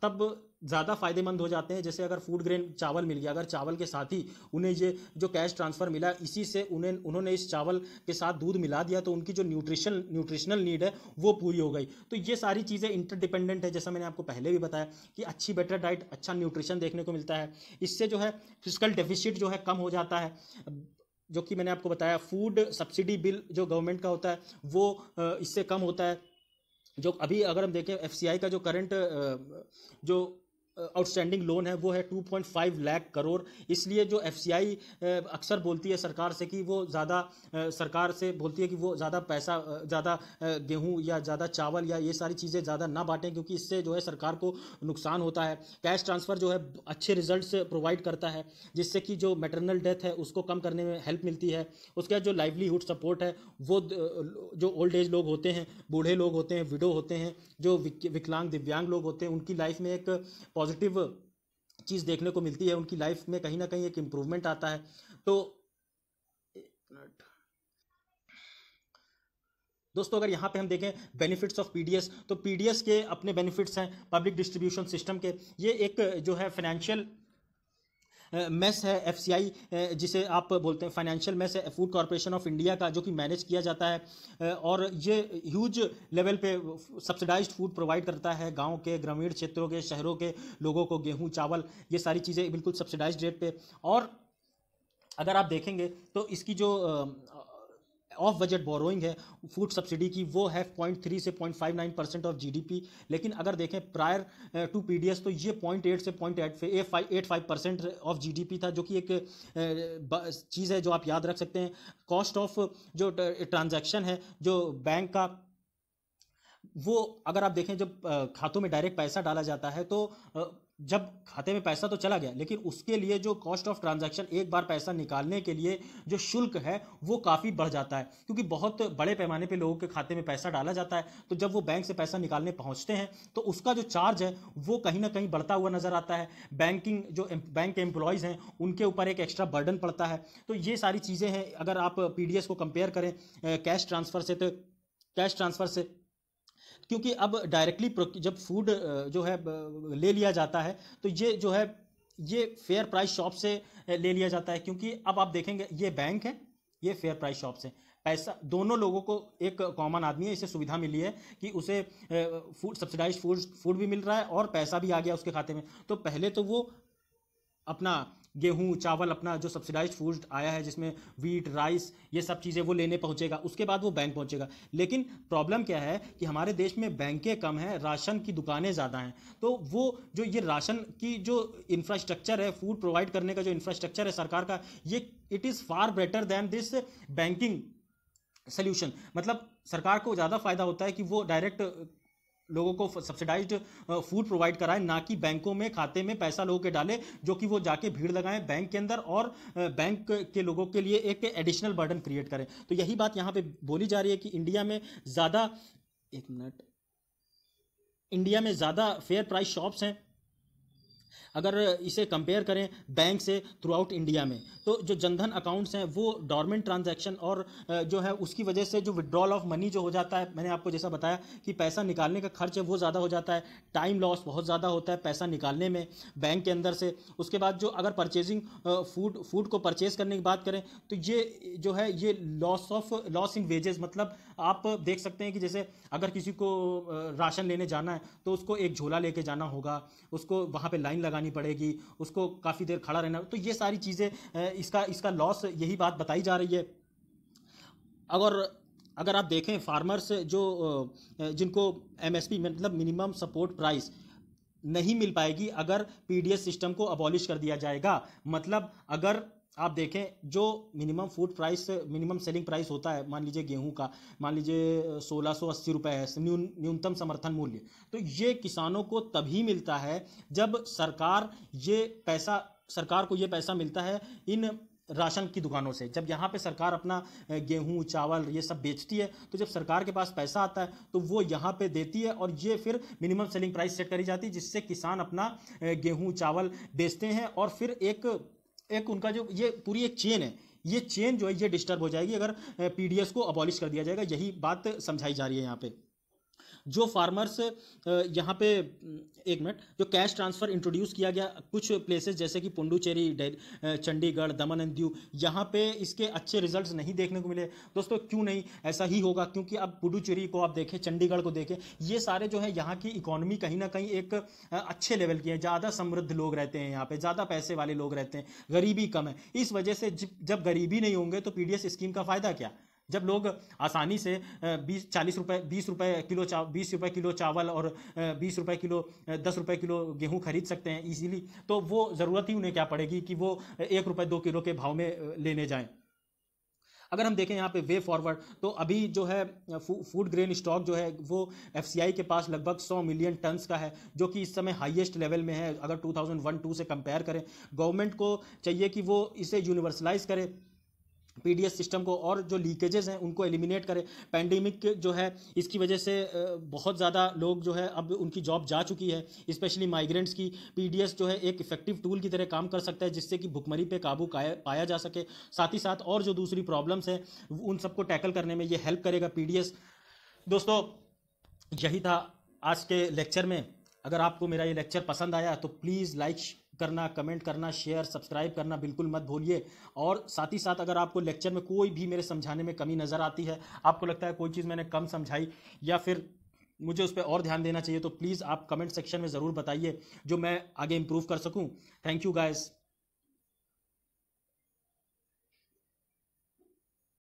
तब ज़्यादा फ़ायदेमंद हो जाते हैं। जैसे अगर फूड ग्रेन चावल मिल गया, अगर चावल के साथ ही उन्हें ये जो कैश ट्रांसफ़र मिला, इसी से उन्होंने इस चावल के साथ दूध मिला दिया तो उनकी जो न्यूट्रिशनल नीड है वो पूरी हो गई। तो ये सारी चीज़ें इंटरडिपेंडेंट है, जैसा मैंने आपको पहले भी बताया कि अच्छी बेटर डाइट, अच्छा न्यूट्रिशन देखने को मिलता है। इससे जो है फिजिकल डेफिसिट जो है कम हो जाता है, जो कि मैंने आपको बताया। फूड सब्सिडी बिल जो गवर्नमेंट का होता है वो इससे कम होता है। जो अभी अगर हम देखें एफसीआई का जो करंट जो आउटस्टैंडिंग लोन है वो है 2.5 लाख करोड़। इसलिए जो एफसीआई अक्सर बोलती है सरकार से कि वो ज़्यादा सरकार से बोलती है कि वो ज़्यादा पैसा, ज़्यादा गेहूं या ज़्यादा चावल या ये सारी चीज़ें ज़्यादा ना बांटें, क्योंकि इससे जो है सरकार को नुकसान होता है। कैश ट्रांसफ़र जो है अच्छे रिजल्ट्स प्रोवाइड करता है, जिससे कि जो मैटरनल डेथ है उसको कम करने में हेल्प मिलती है। उसके बाद जो लाइवलीहुड सपोर्ट है वो जो ओल्ड एज लोग होते हैं, बूढ़े लोग होते हैं, विडो होते हैं, जो विकलांग दिव्यांग लोग होते हैं, उनकी लाइफ में एक पॉजिटिव चीज़ देखने को मिलती है, उनकी लाइफ में कहीं ना कहीं एक इम्प्रूवमेंट आता है। तो दोस्तों अगर यहाँ पे हम देखें बेनिफिट्स ऑफ पीडीएस, तो पीडीएस के अपने बेनिफिट्स हैं पब्लिक डिस्ट्रीब्यूशन सिस्टम के। ये एक जो है फाइनेंशियल मेस है एफसीआई, जिसे आप बोलते हैं फाइनेंशियल मेस है फूड कॉरपोरेशन ऑफ इंडिया का, जो कि मैनेज किया जाता है और ये ह्यूज लेवल पे सब्सिडाइज्ड फूड प्रोवाइड करता है गांव के, ग्रामीण क्षेत्रों के, शहरों के लोगों को गेहूं, चावल, ये सारी चीज़ें बिल्कुल सब्सिडाइज्ड रेट पे। और अगर आप देखेंगे तो इसकी जो ऑफ बजट बोरोइंग है फूड सब्सिडी की वो है 0.3 से 0.59% ऑफ जीडीपी। लेकिन अगर देखें प्रायर टू पीडीएस तो ये 0.8 से 0.85% ऑफ जीडीपी था, जो कि एक चीज़ है जो आप याद रख सकते हैं। कॉस्ट ऑफ जो ट्रांजैक्शन है जो बैंक का, वो अगर आप देखें जब खातों में डायरेक्ट पैसा डाला जाता है तो जब खाते में पैसा तो चला गया, लेकिन उसके लिए जो कॉस्ट ऑफ ट्रांजैक्शन, एक बार पैसा निकालने के लिए जो शुल्क है वो काफ़ी बढ़ जाता है, क्योंकि बहुत बड़े पैमाने पे लोगों के खाते में पैसा डाला जाता है। तो जब वो बैंक से पैसा निकालने पहुंचते हैं तो उसका जो चार्ज है वो कहीं ना कहीं बढ़ता हुआ नजर आता है। जो बैंक के एम्प्लॉयज़ हैं उनके ऊपर एक एक्स्ट्रा बर्डन पड़ता है। तो ये सारी चीज़ें हैं। अगर आप पीडीएस को कंपेयर करें कैश ट्रांसफ़र से, तो कैश ट्रांसफ़र से क्योंकि अब डायरेक्टली जब फूड जो है ले लिया जाता है तो ये जो है ये फेयर प्राइस शॉप से ले लिया जाता है, क्योंकि अब आप देखेंगे ये बैंक है, ये फेयर प्राइस शॉप से पैसा, दोनों लोगों को, एक कॉमन आदमी है, इसे सुविधा मिली है कि उसे फूड सब्सिडाइज फूड भी मिल रहा है और पैसा भी आ गया उसके खाते में। तो पहले तो वो अपना गेहूं, चावल, अपना जो सब्सिडाइज्ड फूड आया है जिसमें वीट, राइस, ये सब चीज़ें वो लेने पहुंचेगा, उसके बाद वो बैंक पहुंचेगा। लेकिन प्रॉब्लम क्या है कि हमारे देश में बैंकें कम हैं, राशन की दुकानें ज़्यादा हैं। तो वो जो ये राशन की जो इंफ्रास्ट्रक्चर है, फूड प्रोवाइड करने का जो इंफ्रास्ट्रक्चर है सरकार का, ये it is far better than this banking solution. मतलब सरकार को ज़्यादा फायदा होता है कि वो डायरेक्ट लोगों को सब्सिडाइज्ड फूड प्रोवाइड कराएं, ना कि बैंकों में खाते में पैसा लोगों के डाले, जो कि वो जाके भीड़ लगाएं बैंक के अंदर और बैंक के लोगों के लिए एक एडिशनल बर्डन क्रिएट करें। तो यही बात यहाँ पे बोली जा रही है कि इंडिया में ज़्यादा फेयर प्राइस शॉप्स हैं अगर इसे कंपेयर करें बैंक से थ्रू आउट इंडिया में, तो जो जनधन अकाउंट्स हैं वो डॉर्मेंट ट्रांजैक्शन और जो है उसकी वजह से जो विड्रॉल ऑफ मनी जो हो जाता है, मैंने आपको जैसा बताया कि पैसा निकालने का खर्च है वो ज़्यादा हो जाता है, टाइम लॉस बहुत ज़्यादा होता है पैसा निकालने में बैंक के अंदर से। उसके बाद जो अगर परचेजिंग फूड को परचेज करने की बात करें तो ये जो है ये लॉस इन वेजेस, मतलब आप देख सकते हैं कि जैसे अगर किसी को राशन लेने जाना है तो उसको एक झोला लेके जाना होगा, उसको वहाँ पे लाइन लगानी पड़ेगी, उसको काफ़ी देर खड़ा रहना, तो ये सारी चीज़ें इसका लॉस, यही बात बताई जा रही है। अगर अगर आप देखें फार्मर्स जो जिनको एमएसपी मतलब मिनिमम सपोर्ट प्राइस नहीं मिल पाएगी अगर पीडीएस सिस्टम को अबॉलिश कर दिया जाएगा। मतलब अगर आप देखें जो minimum food price, minimum selling price होता है, मान लीजिए गेहूं का, मान लीजिए 1680 रुपये है न्यूनतम समर्थन मूल्य, तो ये किसानों को तभी मिलता है जब सरकार को ये पैसा मिलता है इन राशन की दुकानों से। जब यहाँ पे सरकार अपना गेहूं चावल ये सब बेचती है, तो जब सरकार के पास पैसा आता है तो वो यहाँ पे देती है और ये फिर मिनिमम सेलिंग प्राइस सेट करी जाती है, जिससे किसान अपना गेहूं चावल बेचते हैं और फिर एक उनका जो ये पूरी एक चेन है, ये चेन जो है ये डिस्टर्ब हो जाएगी अगर पीडीएस को अबॉलिश कर दिया जाएगा। यही बात समझाई जा रही है यहाँ पे। जो फार्मर्स यहाँ पे एक मिनट, जो कैश ट्रांसफ़र इंट्रोड्यूस किया गया कुछ प्लेसेस जैसे कि पुडुचेरी, चंडीगढ़, दमन एंड दीव, यहाँ पे इसके अच्छे रिजल्ट्स नहीं देखने को मिले। दोस्तों क्यों नहीं, ऐसा ही होगा क्योंकि अब पुडुचेरी को आप देखें, चंडीगढ़ को देखें, ये सारे जो है यहाँ की इकोनॉमी कहीं ना कहीं एक अच्छे लेवल की है, ज़्यादा समृद्ध लोग रहते हैं यहाँ पे, ज़्यादा पैसे वाले लोग रहते हैं, गरीबी कम है। इस वजह से जब गरीबी नहीं होंगे तो पीडीएस स्कीम का फ़ायदा क्या? जब लोग आसानी से 20 रुपए किलो चावल और 20 रुपए किलो 10 रुपए किलो गेहूं खरीद सकते हैं इजीली, तो वो ज़रूरत ही उन्हें क्या पड़ेगी कि वो 1 रुपए 2 किलो के भाव में लेने जाएं। अगर हम देखें यहाँ पे वे फॉरवर्ड, तो अभी जो है फूड ग्रेन स्टॉक जो है वो एफसीआई के पास लगभग 100 मिलियन टन्स का है, जो कि इस समय हाईएस्ट लेवल में है अगर 2001-2 से कंपेयर करें। गवर्नमेंट को चाहिए कि वो इसे यूनिवर्सलाइज करे पीडीएस सिस्टम को, और जो लीकेजेस हैं उनको एलिमिनेट करें। पैंडेमिक जो है इसकी वजह से बहुत ज़्यादा लोग जो है अब उनकी जॉब जा चुकी है, स्पेशली माइग्रेंट्स की। पीडीएस जो है एक इफेक्टिव टूल की तरह काम कर सकता है जिससे कि भुखमरी पे काबू पाया जा सके। साथ ही साथ और जो दूसरी प्रॉब्लम्स हैं उन सबको टैकल करने में ये हेल्प करेगा पीडीएस। दोस्तों यही था आज के लेक्चर में। अगर आपको मेरा ये लेक्चर पसंद आया तो प्लीज़ लाइक करना, कमेंट करना, शेयर, सब्सक्राइब करना बिल्कुल मत भूलिए। और साथ ही साथ अगर आपको लेक्चर में कोई भी मेरे समझाने में कमी नज़र आती है, आपको लगता है कोई चीज़ मैंने कम समझाई या फिर मुझे उस पर और ध्यान देना चाहिए, तो प्लीज़ आप कमेंट सेक्शन में ज़रूर बताइए जो मैं आगे इम्प्रूव कर सकूं। Thank you guys.